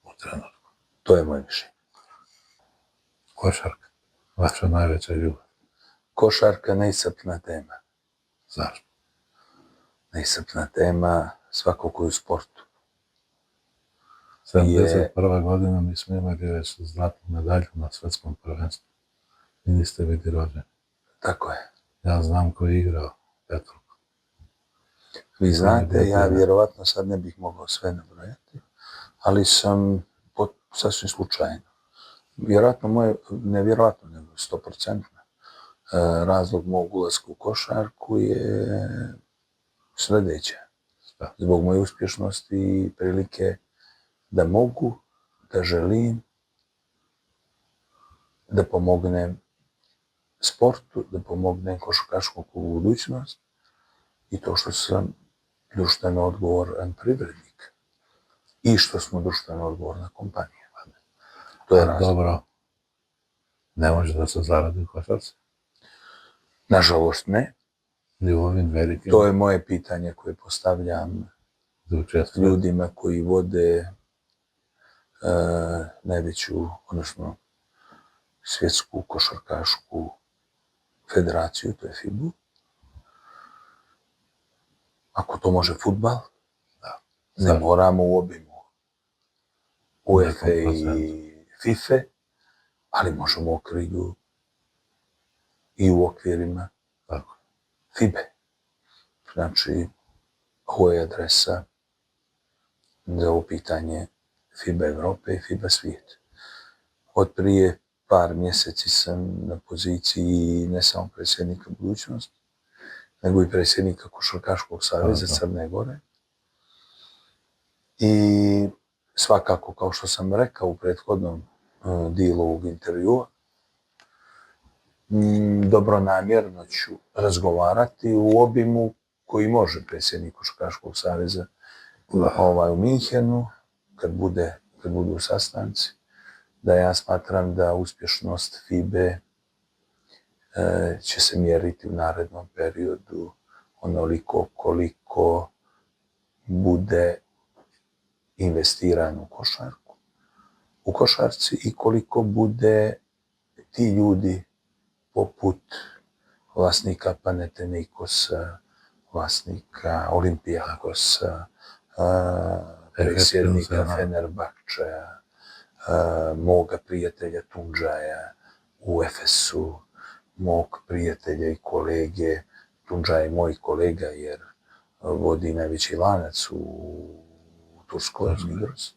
U trenutku. To je moje mišljenje. Košarka, vaša najveća ljubav. Košarka neiscrpna tema. Zašto? Neiscrpna tema svako koji u sportu. 71. godina mi smo imali već zlatnu medalju na svjetskom prvenstvu. I niste bili rođeni. Tako je. Ja znam ko je igrao Petruku. Vi znate, ja vjerovatno sad ne bih mogao sve nabrojati, ali sam sasvim slučajno. Nevjerovatno, nego 100%. Razlog mog ulaska u košarku je sljedeće. Zbog moje uspješnosti i prilike da mogu, da želim, da pomognem sportu, da pomognem košarkaškom klubu budućnost i to što sam društveno odgovoran privrednik i što smo društveno odgovorna kompanija. To je razlog. Dobro, ne može da se zaradi u košarci? Nažalost ne. Ni u ovim velikim? To je moje pitanje koje postavljam ljudima koji vode najveću, odnosno svjetsku košarkašku federaciju, to je FIBA. Ako to može fudbal, ne moramo u obimu UEFA i FIFA, ali možemo u okviru i u okvirima FIBA. Znači, ovo je adresa za ovo pitanje FIBA Evrope i FIBA svijet. Od prije par mjeseci sam na poziciji ne samo predsjednika budućnosti, nego i predsjednika Košarkaškog saveza Crne Gore. I svakako, kao što sam rekao u prethodnom dijelu ovog intervjua, dobronamjerno ću razgovarati u obimu koji može predsjednik Košarkaškog saveza u Minhenu, kad budu sastanci, da ja smatram da uspješnost FIBE će se mjeriti u narednom periodu onoliko koliko bude investirano u košarci i koliko bude ti ljudi poput vlasnika Panathinaikosa, vlasnika Olympiakosa, predsjednika Fenerbahčeja, moga prijatelja Tundžaja u Efesu, mog prijatelja i kolege, Tundžaj je moj kolega jer vodi najveći lanac u Turskoj, Migros.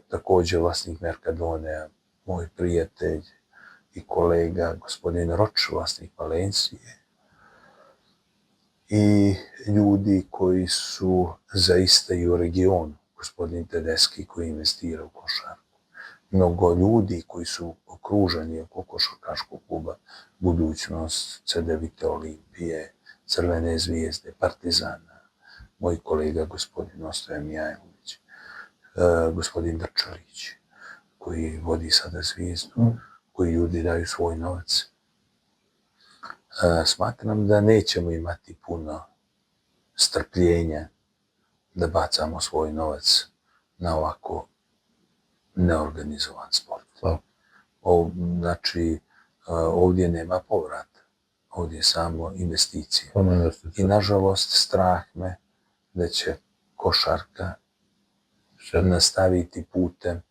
Također vlasnik Mercadonea, moj prijatelj i kolega, gospodin Roč, vlasnik Valencije. I ljudi koji su zaista i u regionu, gospodin Tedeski koji investira u košarku, mnogo ljudi koji su okruženi oko košarkaškog kluba Budućnost, CDVita Olimpije, Crvene zvijezde, Partizana, moj kolega gospodin Ostoje Mijajlović, gospodin Drčalić, koji vodi sada Zvijezdu, koji ljudi daju svoj novac. Smatram da nećemo imati puno strpljenja da bacamo svoj novac na ovako neorganizovan sport. Znači, ovdje nema povrata, ovdje je samo investicija. I nažalost, strah me da će košarka nastaviti putem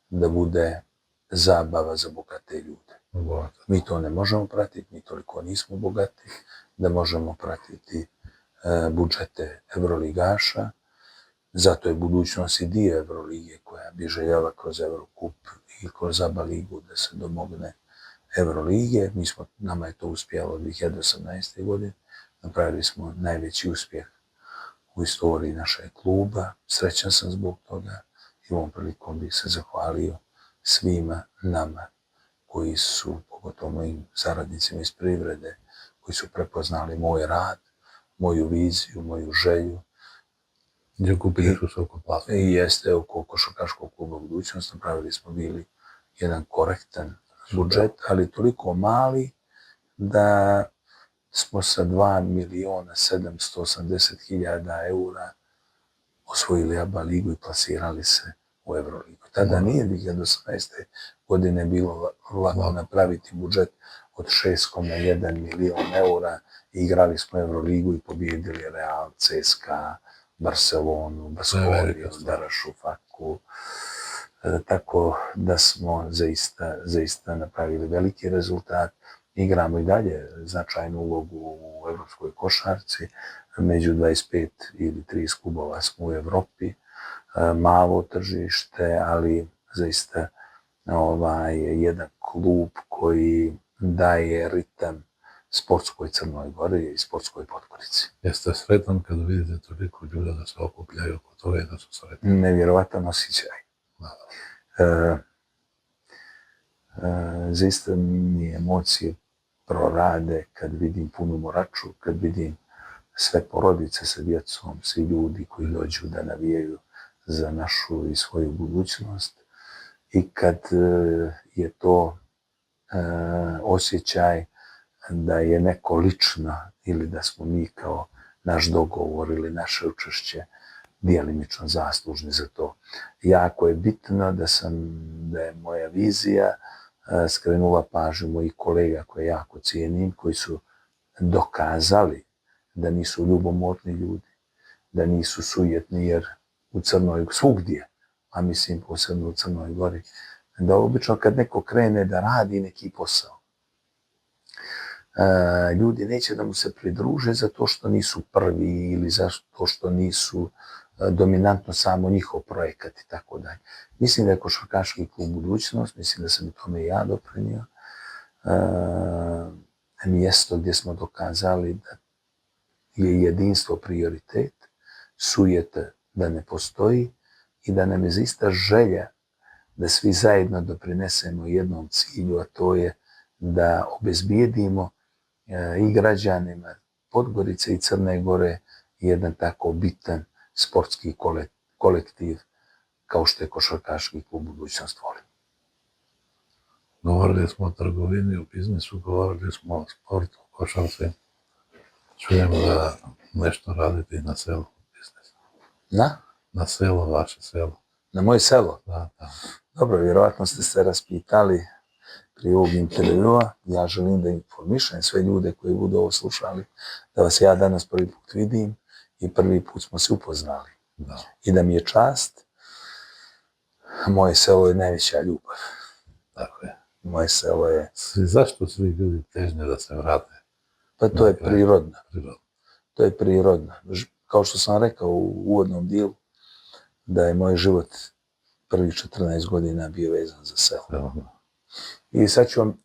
da bude zabava za bogate ljude. Mi to ne možemo pratiti, mi toliko nismo bogati da možemo pratiti budžete evroligaša, zato je Budućnost i dio Evrolige koja bi željela kroz Evrokup i kroz ABA ligu da se domogne Evrolige. Nama je to uspjelo 2018. godine, napravili smo najveći uspjeh u istoriji našeg kluba, srećan sam zbog toga i ovom prilikom bih se zahvalio svima nama koji su, pogotovo mojim saradnicima iz privrede, koji su prepoznali moj rad, moju viziju, moju želju. Gdje kupili su se oko plasa? I jeste, oko košarkaškog kluba Budućnost napravili smo bili jedan korektan budžet, ali toliko mali da smo sa 2.780.000 eura osvojili ABA ligu i plasirali se u Evroligu. Tada nije 2018. godine bilo lako napraviti budžet od 6,1 milion eura i igrali smo Evroligu i pobijedili Real, CSKA, Barcelonu, Baskoniju, Darašu, Faku. Tako da smo zaista napravili veliki rezultat. Igramo i dalje značajnu ulogu u evropskoj košarci. Među 25 ili 30 klubova smo u Evropi. Malo tržište, ali zaista jedan klub koji daje ritam sportskoj Crnoj Gori i sportskoj Podgorici. Jeste sretan kad vidite toliko ljuda da se okupljaju oko toga i da su sretni? Nevjerovatan osjećaj. Zaista mi emocije prorade kad vidim punu Moraču, kad vidim sve porodice sa djecom, svi ljudi koji dođu da navijaju za našu i svoju budućnost i kad je to osjećaj da je neko lično ili da smo mi kao naš dogovor ili naše učešće djelimično zaslužni za to. Jako je bitno da je moja vizija skrenula pažnju mojih kolega koje jako cijenim, koji su dokazali da nisu ljubomorni ljudi, da nisu sujetni, jer u Crnoj svugdje, a mislim posebno u Crnoj Gori, da obično kad neko krene da radi neki posao, ljudi neće da mu se pridruže zato što nisu prvi ili zato što nisu dominantno samo njihov projekat i tako dalje. Mislim da je košarkaški klub Budućnost, mislim da sam i tome i ja doprinio, mjesto gdje smo dokazali da je jedinstvo prioritet, sujeta da ne postoji i da nam je zaista želja da svi zajedno doprinesemo jednom cilju, a to je da obezbijedimo i građanima Podgorice i Crne Gore jedan tako bitan sportski kolektiv kao što je košarkaški klub Budućnost voli. Govorili smo o trgovini, o biznisu, govorili smo o sportu, o košarci. Čujemo da nešto radite i na selu biznis. Na selo, vaše selo. Na moje selo? Da. Dobro, vjerovatno ste se raspitali prije ovog intervjua. Ja želim da informišem sve ljude koji budu ovo slušali, da vas ja danas prvi put vidim i prvi put smo se upoznali. I da mi je čast, moje selo je najveća ljubav. Tako je. Moje selo je... Zašto svi ljudi težnje da se vrate? Pa to je prirodno. To je prirodno. Kao što sam rekao u uvodnom dijelu, da je moj život prvih 14 godina bio vezan za selo. I sad ću vam,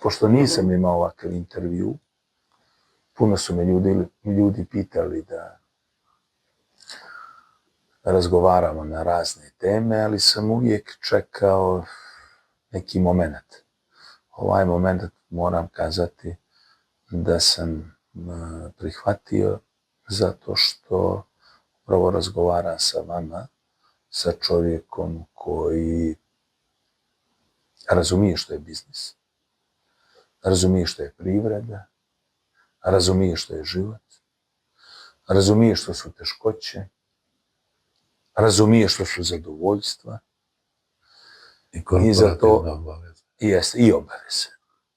pošto nisam imao ovakav intervju, puno su me ljudi pitali razgovaramo na razne teme, ali sam uvijek čekao neki moment. Ovaj moment moram kazati da sam prihvatio zato što prvo razgovaram sa vama, sa čovjekom koji razumije što je biznis, razumije što je privreda, razumije što je život, razumije što su teškoće, razumije što su zadovoljstva i korporativne obaveze. Jeste, i obaveze.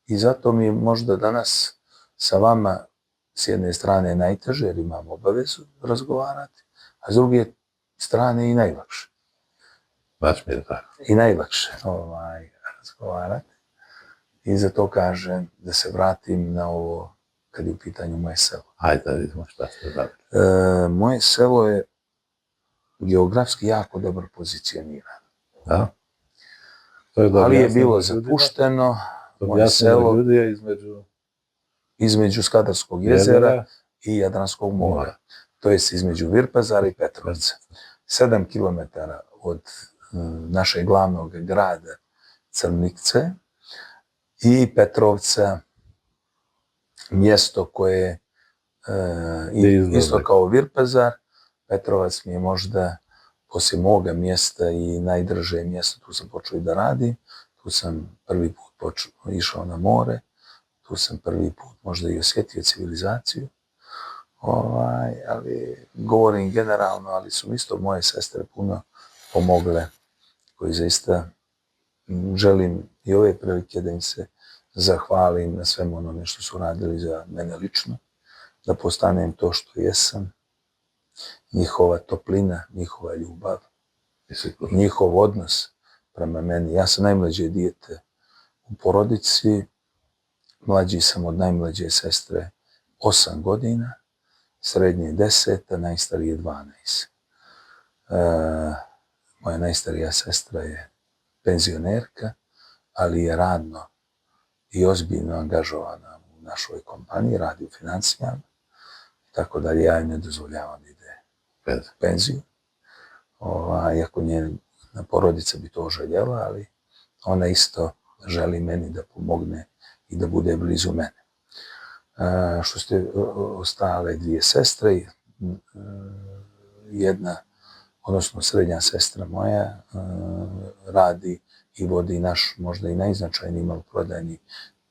I zato mi je možda danas sa vama s jedne strane najteže jer imam obavezu razgovarati, a s druge strane i najlakše. Baš mi je tako. I najlakše razgovarati. I zato kažem da se vratim na ovo kad je u pitanju moje selo. Hajde da vidimo šta ste radili. Moje selo je geografski jako dobro pozicionirano. Da? Ali je bilo zapušteno. Moje selo ljudi je između Skadarskog jezera i Jadranskog mora. To je između Virpazara i Petrovca. 7 km od našeg glavnog grada Crnice i Petrovca, mjesto koje isto kao Virpazar. Petrovac mi je možda poslije moga mjesta i najdrže mjesto, tu sam počeo i da radim, tu sam prvi put išao na more, tu sam prvi put možda i osjetio civilizaciju, ali govorim generalno, ali su isto moje sestre puno pomogle, koji zaista želim i ove prilike da im se zahvalim na svemu onome što su radili za mene lično, da postanem to što jesam, njihova toplina, njihova ljubav, njihov odnos prema meni. Ja sam najmlađe dijete u porodici, mlađi sam od najmlađe sestre 8 godina, srednje 10, a najstarije 12. Moja najstarija sestra je penzionerka, ali je radno i ozbiljno angažovana u našoj kompaniji, radi u financijama, tako da ja im ne dozvoljavam da ide u penziju. Iako njena porodica bi to željela, ali ona isto želi meni da pomogne i da bude blizu mene. Što ste ostale dvije sestre, jedna, odnosno srednja sestra moja, radi i vodi naš možda i najznačajniji maloprodajni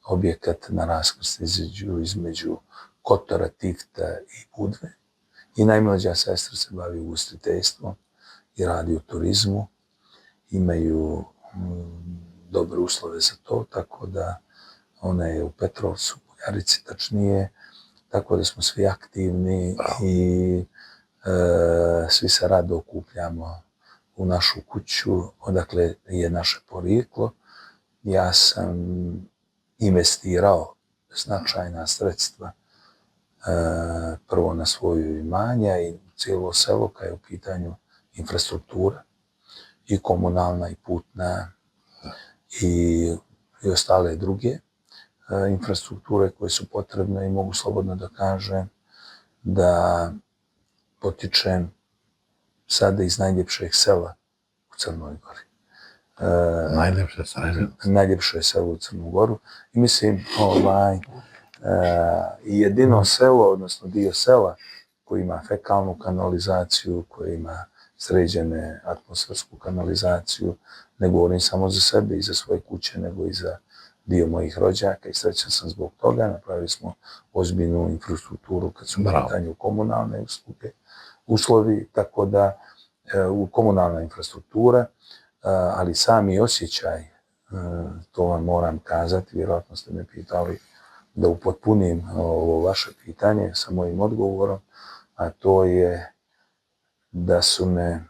objekat na raskrsnici između Kotora, Tifta i Budve. I najmlađa sestra se bavi ugostiteljstvom i radi u turizmu. Imaju dobre uslove za to, tako da ona je u Petrovcu, u Jarici tačnije, tako da smo svi aktivni i svi se rado okupljamo u našu kuću, odakle je naše porijeklo. Ja sam investirao značajna sredstva prvo na svoju imanja i cijelo selo kad je u pitanju infrastruktura i komunalna i putna i ostale druge infrastrukture koje su potrebne i mogu slobodno da kažem da potičem sada iz najljepšeg sela u Crnoj Gori. Najljepše selo u Crnu Goru. I mislim, jedino selo, odnosno dio sela koji ima fekalnu kanalizaciju, koji ima sređene atmosfersku kanalizaciju, ne govorim samo za sebe i za svoje kuće, nego i za dio mojih rođaka i srećan sam zbog toga. Napravili smo ozbiljnu infrastrukturu kad su u pitanju komunalne uslovi, tako da komunalna infrastruktura, ali sami osjećaj, to vam moram kazati, vjerojatno ste me pitali da upotpunim ovo vaše pitanje sa mojim odgovorom, a to je da su me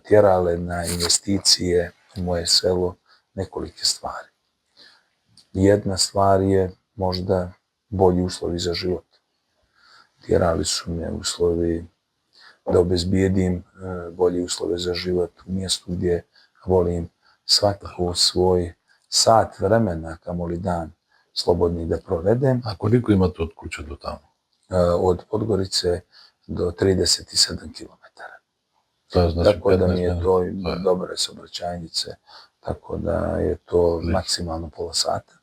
tjerale na investicije u moje selo nekolike stvari. Jedna stvar je možda bolji uslovi za život. Tjerali su me uslovi da obezbijedim bolje uslove za život u mjestu gdje volim svakako svoj sat vremena, kamoli dan, slobodni da provedem. A koliko imate od kuće do tamo? Od Podgorice do 37 kilometara. To je znači Tako da 15 mi je minuta. to dobre saobraćajnice, tako da je to maksimalno pola sata.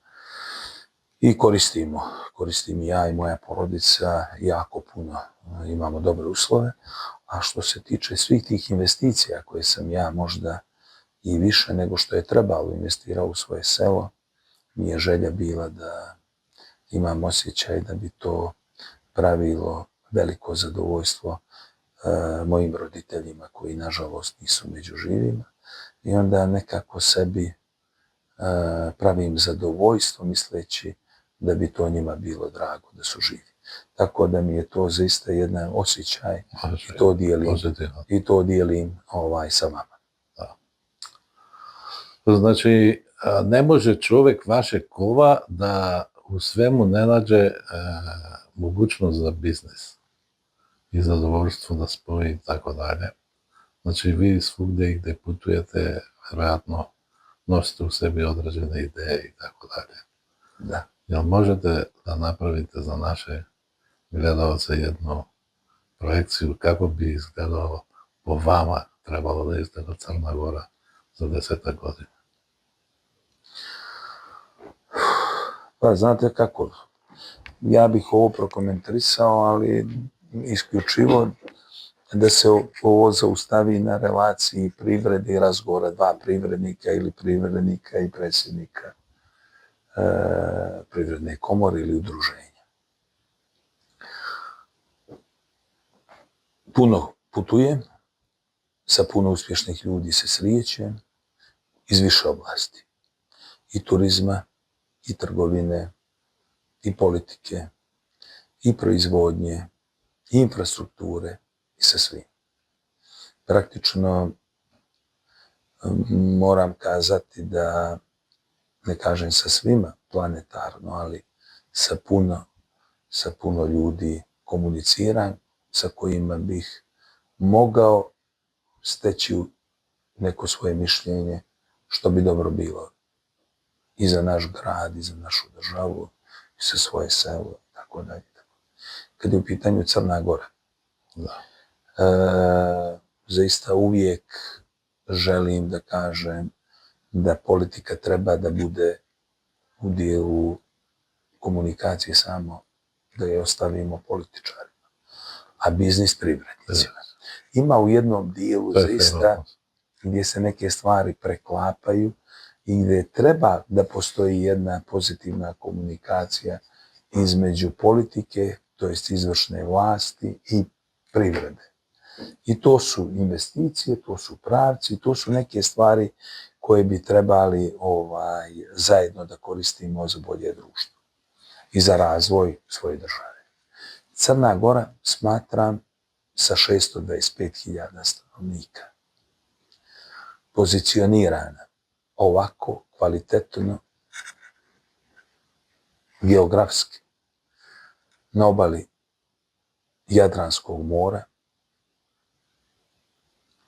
I koristim i ja i moja porodica jako puno, imamo dobre uslove. A što se tiče svih tih investicija koje sam ja možda i više nego što je trebalo investirao u svoje selo, mi je želja bila da imam osjećaj da bi to pravilo veliko zadovoljstvo mojim roditeljima koji nažalost nisu među živima i onda nekako sebi pravim zadovoljstvo misleći da bi to njima bilo drago da su živi. Tako da mi je to zaista jedan osjećaj i to dijelim sa vama. Da. Znači, ne može čovjek vašeg kova da u svemu ne nađe mogućnost za biznis i zadovoljstvo da spoji i tako dalje. Znači, vi svugdje gdje putujete, vjerojatno nosite u sebi određene ideje i tako dalje. Da. Jel možete da napravite za naše gledalce jednu projekciju kako bi izgledalo po vama trebalo da izgleda Crna Gora za 10 godina? Pa znate kako, ja bih ovo prokomentarisao, ali isključivo da se ovo zaustavi na relaciji privrede i razgovora dva privrednika ili privrednika i predsjednika privredne komore ili udruženja. Puno putujem, sa puno uspješnih ljudi se srijećem iz više oblasti. I turizma, i trgovine, i politike, i proizvodnje, i infrastrukture, i sa svim. Praktično moram kazati da, ne kažem sa svima planetarno, ali sa puno ljudi komuniciram, sa kojima bih mogao steći neko svoje mišljenje što bi dobro bilo i za naš grad, i za našu državu, i za svoje selo, tako dalje. Kad je u pitanju Crna Gora, zaista uvijek želim da kažem da politika treba da bude u dijelu komunikacije samo da je ostavimo političarima, a biznis privrednicima. Ima u jednom dijelu zaista gdje se neke stvari preklapaju i gdje treba da postoji jedna pozitivna komunikacija između politike, to jest izvršne vlasti i privrede. I to su investicije, to su pravci, to su neke stvari koje bi trebali zajedno da koristimo za bolje društvo i za razvoj svoje države. Crna Gora, smatram, sa 625.000 stanovnika, pozicionirana ovako kvalitetno, geografski, na obali Jadranskog mora,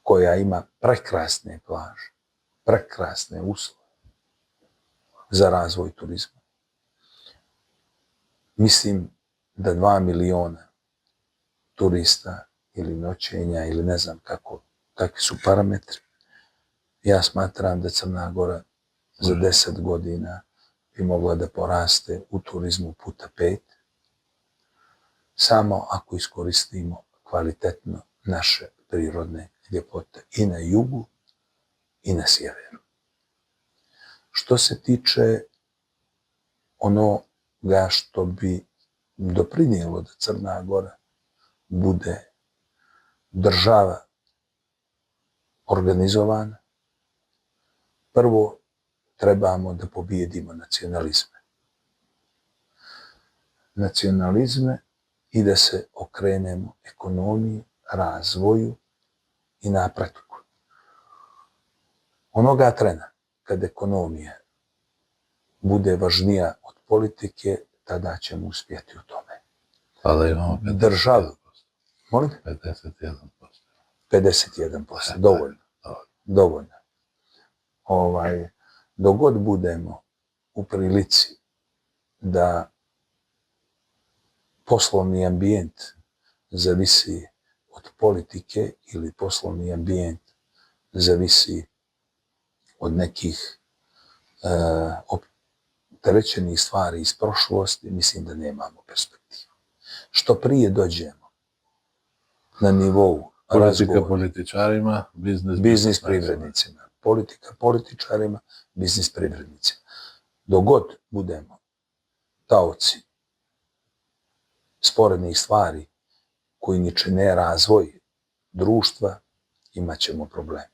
koja ima prekrasne plaže, prekrasne uslove za razvoj turizma. Mislim da 2 miliona turista ili noćenja ili ne znam kakvi su parametri. Ja smatram da Crna Gora za 10 godina bi mogla da poraste u turizmu puta 5, samo ako iskoristimo kvalitetno naše prirodne ljepote i na jugu i na sjeveru. Što se tiče onoga što bi doprinijelo da Crna Gora bude država organizovana, prvo trebamo da pobijedimo nacionalizme. Nacionalizme i da se okrenemo ekonomiji, razvoju i napretku. Onoga trena kad ekonomija bude važnija od politike, tada ćemo uspjeti u tome. Ali imamo 51%. Državu. Molim? 51%. 51%, dovoljno. Dok god budemo u prilici da poslovni ambijent zavisi od politike ili poslovni ambijent zavisi od nekih opterećenih stvari iz prošlosti, mislim da nemamo perspektivu. Što prije dođemo na nivou Politika političarima, biznis privrednicima. Politika političarima, biznis privrednicima. Dok god budemo taoci sporednih stvari koji ni čine razvoj društva, imat ćemo problem.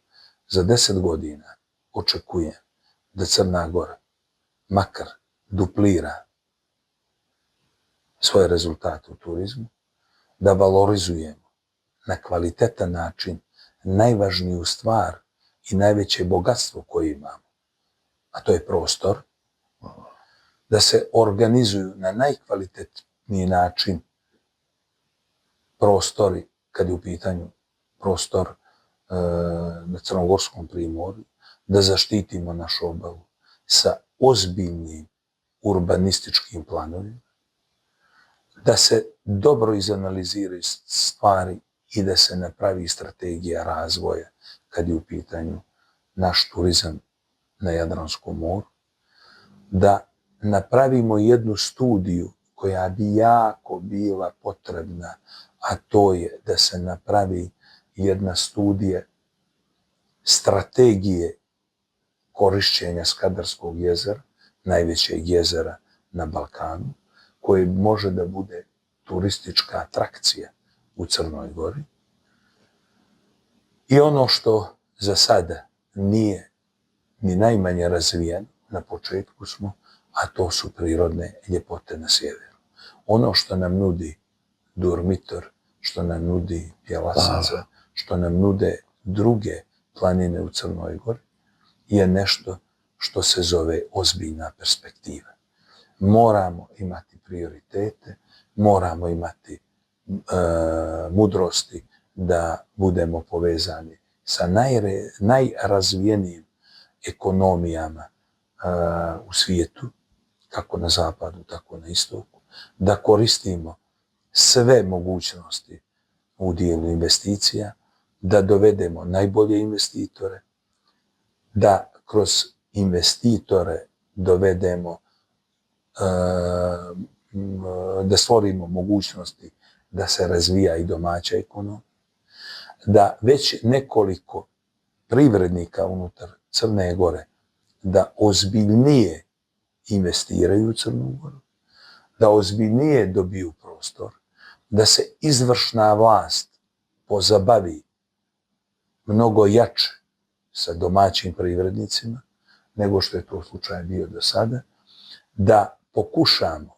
Za 10 godina očekujem da Crna Gora makar duplira svoje rezultate u turizmu, da valorizujemo na kvalitetan način najvažniju stvar i najveće bogatstvo koje imamo, a to je prostor, da se organizuju na najkvalitetniji način prostori, kad je u pitanju prostor na Crnogorskom primorju, da zaštitimo našu obalu sa ozbiljnim urbanističkim planovima, da se dobro izanaliziraju stvari i da se napravi strategija razvoja kad je u pitanju naš turizam na Jadranskom moru, da napravimo jednu studiju koja bi jako bila potrebna, a to je da se napravi jedna studija strategije korišćenja Skadarskog jezera, najvećeg jezera na Balkanu, koje može da bude turistička atrakcija u Crnoj Gori. I ono što za sada nije ni najmanje razvijeno, na početku smo, a to su prirodne ljepote na sjeveru. Ono što nam nudi Durmitor, što nam nudi Bjelasnica, što nam nude druge planine u Crnoj Gori, je nešto što se zove ozbiljna perspektiva. Moramo imati prioritete, moramo imati mudrosti da budemo povezani sa najrazvijenijim ekonomijama u svijetu, kako na zapadu, tako na istoku, da koristimo sve mogućnosti u dijelu investicija, da dovedemo najbolje investitore, da kroz investitore dovedemo, da stvorimo mogućnosti da se razvija i domaća ekonomija, da već nekoliko privrednika unutar Crne Gore da ozbiljnije investiraju u Crnu Goru, da ozbiljnije dobiju prostor, da se izvršna vlast pozabavi mnogo jače sa domaćim privrednicima nego što je to slučaj bio do sada, da pokušamo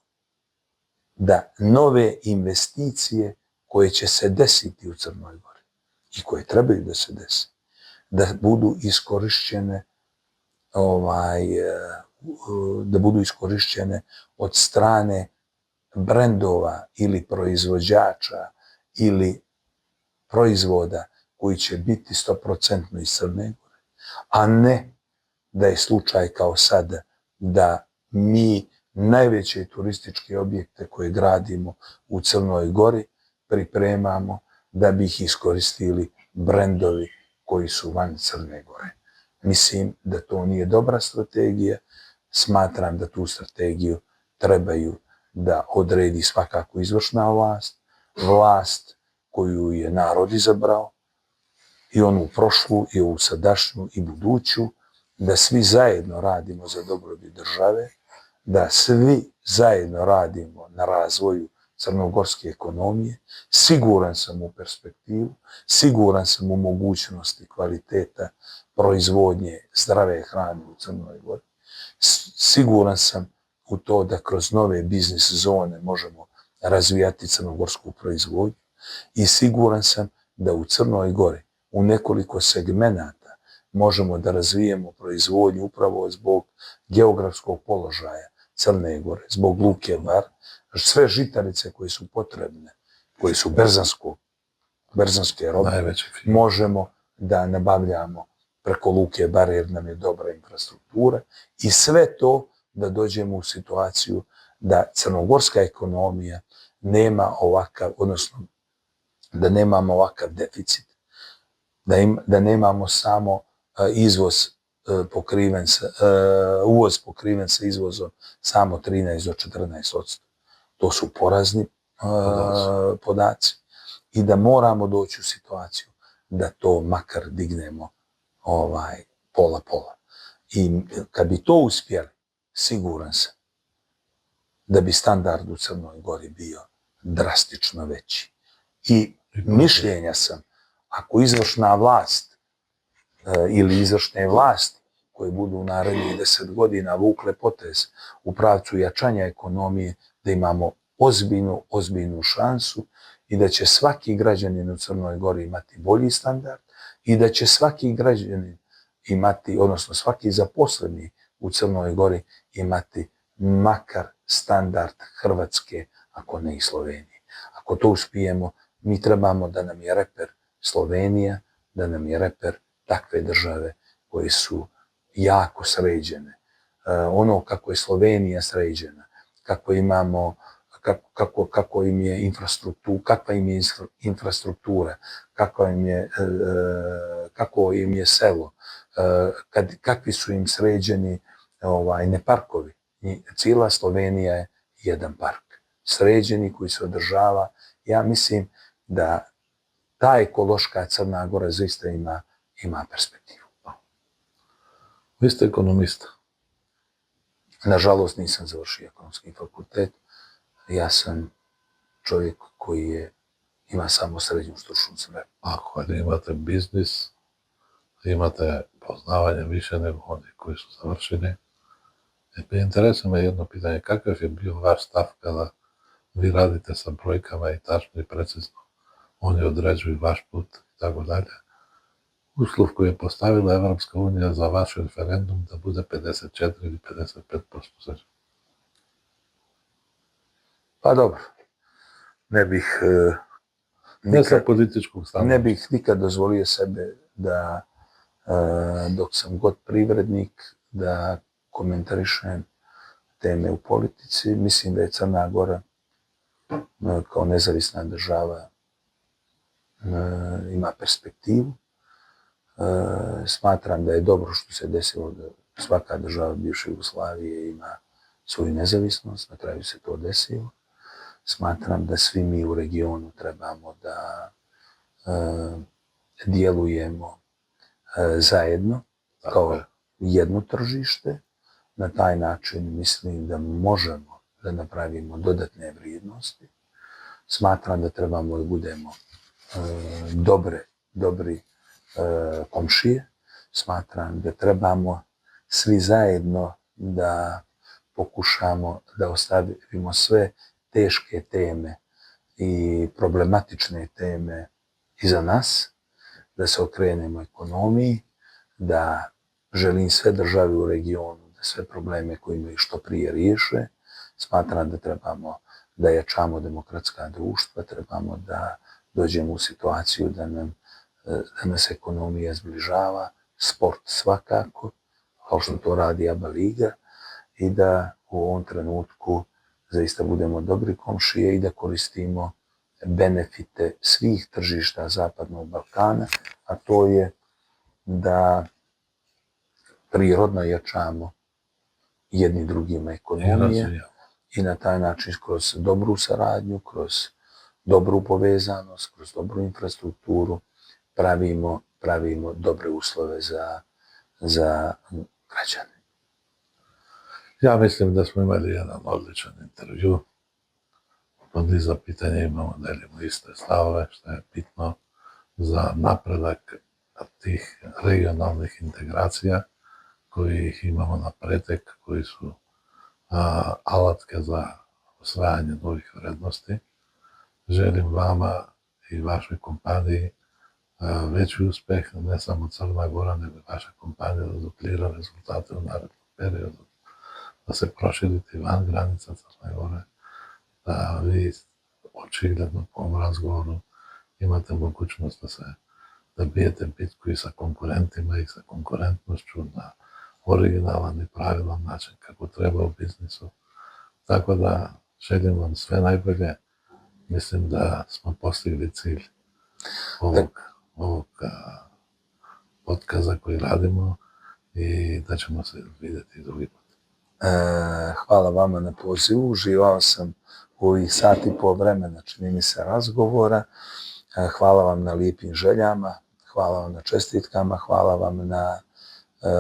da nove investicije koje će se desiti u Crnoj Gori i koje trebaju da se desi, da budu iskorišćene od strane brendova ili proizvođača ili proizvoda koji će biti 100% iz Crne Gore, a ne da je slučaj kao sada da mi najveće turističke objekte koje gradimo u Crnoj Gori pripremamo da bi ih iskoristili brendovi koji su van Crne Gore. Mislim da to nije dobra strategija, smatram da tu strategiju trebaju da odredi svakako izvršna vlast, vlast koju je narod izabrao, i onu prošlu, i ovu sadašnju, i buduću, da svi zajedno radimo za dobrobit države, da svi zajedno radimo na razvoju crnogorske ekonomije. Siguran sam u perspektivu, siguran sam u mogućnosti kvaliteta proizvodnje zdrave hrane u Crnoj Gori. Siguran sam u to da kroz nove biznis zone možemo razvijati crnogorsku proizvodnju i siguran sam da u Crnoj Gori u nekoliko segmenata možemo da razvijemo proizvodnju upravo zbog geografskog položaja Crne Gore, zbog luke Bar, sve žitarice koje su potrebne, koje su berzanske robe, možemo da nabavljamo preko luke Bar jer nam je dobra infrastruktura i sve to da dođemo u situaciju da crnogorska ekonomija nema ovakav, odnosno da nemamo ovakav deficit, da nemamo samo uvoz pokriven sa izvozom samo 13 do 14%. To su porazni podaci. I da moramo doći u situaciju da to makar dignemo pola-pola. I kad bi to uspjeli, siguran sam da bi standard u Crnoj Gori bio drastično veći. I mišljenja sam, ako izvršna vlast ili izvršne vlasti koje budu u narednih 10 godina vukle potez u pravcu jačanja ekonomije, da imamo ozbiljnu šansu i da će svaki građanin u Crnoj Gori imati bolji standard i da će svaki građanin imati, odnosno svaki zaposleni u Crnoj Gori imati makar standard Hrvatske, ako ne i Slovenije. Ako to uspijemo, mi trebamo da nam je reper Slovenija, da nam je reper takve države koje su jako sređene. Ono kako je Slovenija sređena, kako im je infrastruktura, kakva im je infrastruktura, kako im je selo, kakvi su im sređeni ne parkovi. Cijela Slovenija je jedan park. Sređeni koji se održava. Ja mislim da ta ekološka Crna Gora zaista ima perspektivu. Vi ste ekonomista. Nažalost, nisam završio ekonomski fakultet. Ja sam čovjek koji ima samo srednju stručnu spremu. Ako imate biznis, imate poznavanje više nego oni koji su završili. Interesuje me jedno pitanje, kakav je bio vaš stav kada vi radite sa brojkama i tačno i precizno oni određuju vaš put i tako dalje. Uslov koji je postavila Evropska unija za vaš referendum da bude 54 ili 55%. Pa dobro, ne bih nikad dozvolio sebe da dok sam god privrednik da komentarišem teme u politici. Mislim da je Crna Gora kao nezavisna država ima perspektivu. Smatram da je dobro što se desilo da svaka država bivše Jugoslavije ima svoju nezavisnost, na kraju se to desilo. Smatram da svi mi u regionu trebamo da djelujemo zajedno kao jedno tržište. Na taj način mislim da možemo da napravimo dodatne vrijednosti. Smatram da trebamo da budemo dobri komšije. Smatram da trebamo svi zajedno da pokušamo da ostavimo sve teške teme i problematične teme iza nas, da se okrenemo ekonomiji, da želim sve države u regionu da sve probleme koje imaju što prije riješe. Smatram da trebamo da jačamo demokratska društva, trebamo da dođemo u situaciju da nas ekonomija zbližava, sport svakako, kao što to radi ABA liga, i da u ovom trenutku zaista budemo dobri komšije i da koristimo benefite svih tržišta Zapadnog Balkana, a to je da prirodno jačamo jedni drugima ekonomije i na taj način kroz dobru saradnju, kroz dobru povezanost, kroz dobru infrastrukturu pravimo dobre uslove za građane. Ja mislim da smo imali jedan odličan intervju. Od niza pitanja imamo, delimo iste stavove, što je bitno za napredak tih regionalnih integracija, koji imamo na pretek, koji su alatke za osvajanje novih vrednosti. Želim vama i vašoj kompaniji veći uspeh, ne samo Crna Gora, nego i vaša kompanija da duplira rezultate u narednom periodu, da se proširite van granica Crne Gore, da vi očigledno po ovom razgovoru imate mogućnost da bijete bitku i sa konkurentima i sa konkurentnošću na originalan i pravilan način kako treba u biznisu. Tako da želim vam sve najbolje. Mislim da smo postigli cilj ovog podkaza koji radimo i da ćemo se vidjeti drugi put. Hvala vama na pozivu. Uživao sam u ovih sat i pol vremena, čini mi se, razgovora. Hvala vam na lijepim željama, hvala vam na čestitkama, hvala vam na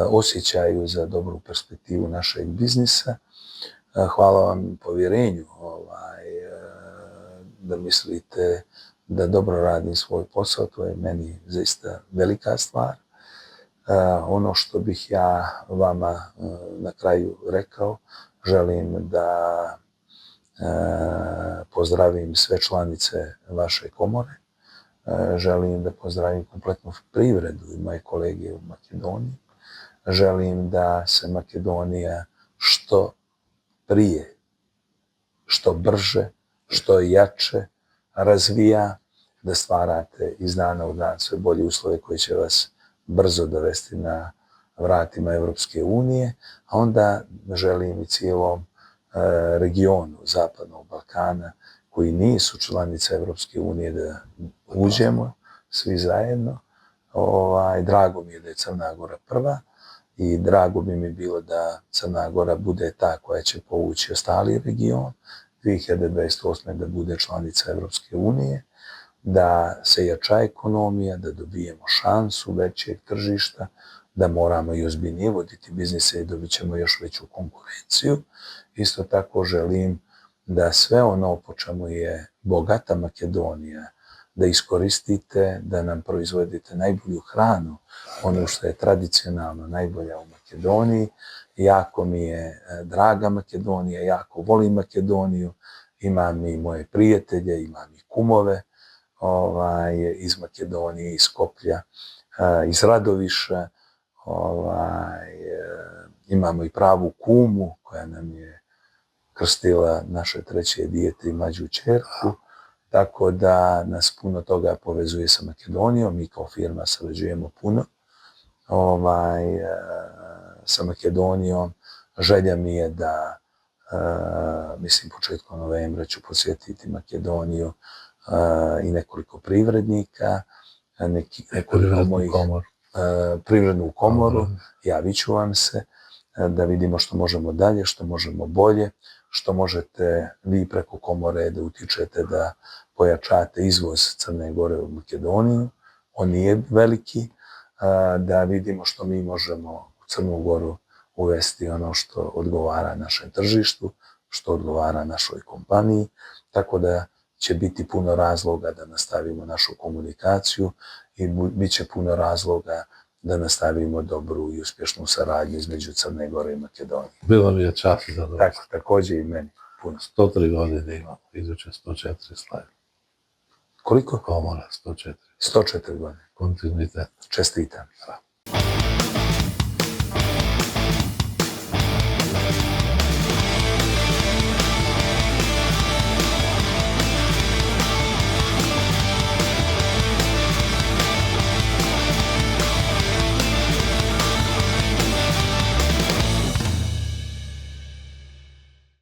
osjećaju za dobru perspektivu našeg biznisa. Hvala vam na povjerenju da mislite da dobro radim svoj posao. To je meni zaista velika stvar. Ono što bih ja vama na kraju rekao, želim da pozdravim sve članice vaše komore, želim da pozdravim kompletnu privredu i moje kolege u Makedoniji, želim da se Makedonija što prije, što brže, što jače razvija, da stvarate iz dana u dan sve bolje uslove koji će vas brzo dovesti na vratima Evropske unije, a onda želim i cijelom regionu Zapadnog Balkana koji nisu članice Evropske unije da uđemo svi zajedno. Drago mi je da je Crna Gora prva i drago bi mi bilo da Crna Gora bude ta koja će povući ostali region 2028. da bude članica Evropske unije, da se jača ekonomija, da dobijemo šansu većeg tržišta, da moramo i ozbiljnije voditi biznise i dobit ćemo još veću konkurenciju. Isto tako želim da sve ono po čemu je bogata Makedonija, da iskoristite, da nam proizvodite najbolju hranu, ono što je tradicionalno najbolja u Makedoniji. Jako mi je draga Makedonija, jako volim Makedoniju, imam i moje prijatelje, imam i kumove iz Makedonije, iz Skoplja, iz Radoviša, imamo i pravu kumu koja nam je krstila naše treće dijete i mlađu ćerku, tako da nas puno toga povezuje sa Makedonijom. Mi kao firma sarađujemo puno sa Makedonijom. Želja mi je da, mislim, početkom novembra ću posjetiti Makedoniju i nekoliko privrednika, nekoliko mojih privrednu komoru, javit ću vam se da vidimo što možemo dalje, što možemo bolje, što možete vi preko komore da utičete da pojačate izvoz Crne Gore u Makedoniju. On nije veliki, da vidimo što mi možemo u Crnu Goru uvesti ono što odgovara našem tržištu, što odgovara našoj kompaniji, tako da će biti puno razloga da nastavimo našu komunikaciju i bit će puno razloga da nastavimo dobru i uspješnu saradnju između Crne Gore i Makedonije. Bilo mi je čast i zadovoljstvo. Također i meni. Puno. 103 godine imamo, iduće 104 slavi. Koliko? Komora, 104. 104 godine. Kontinuitet. Čestitam.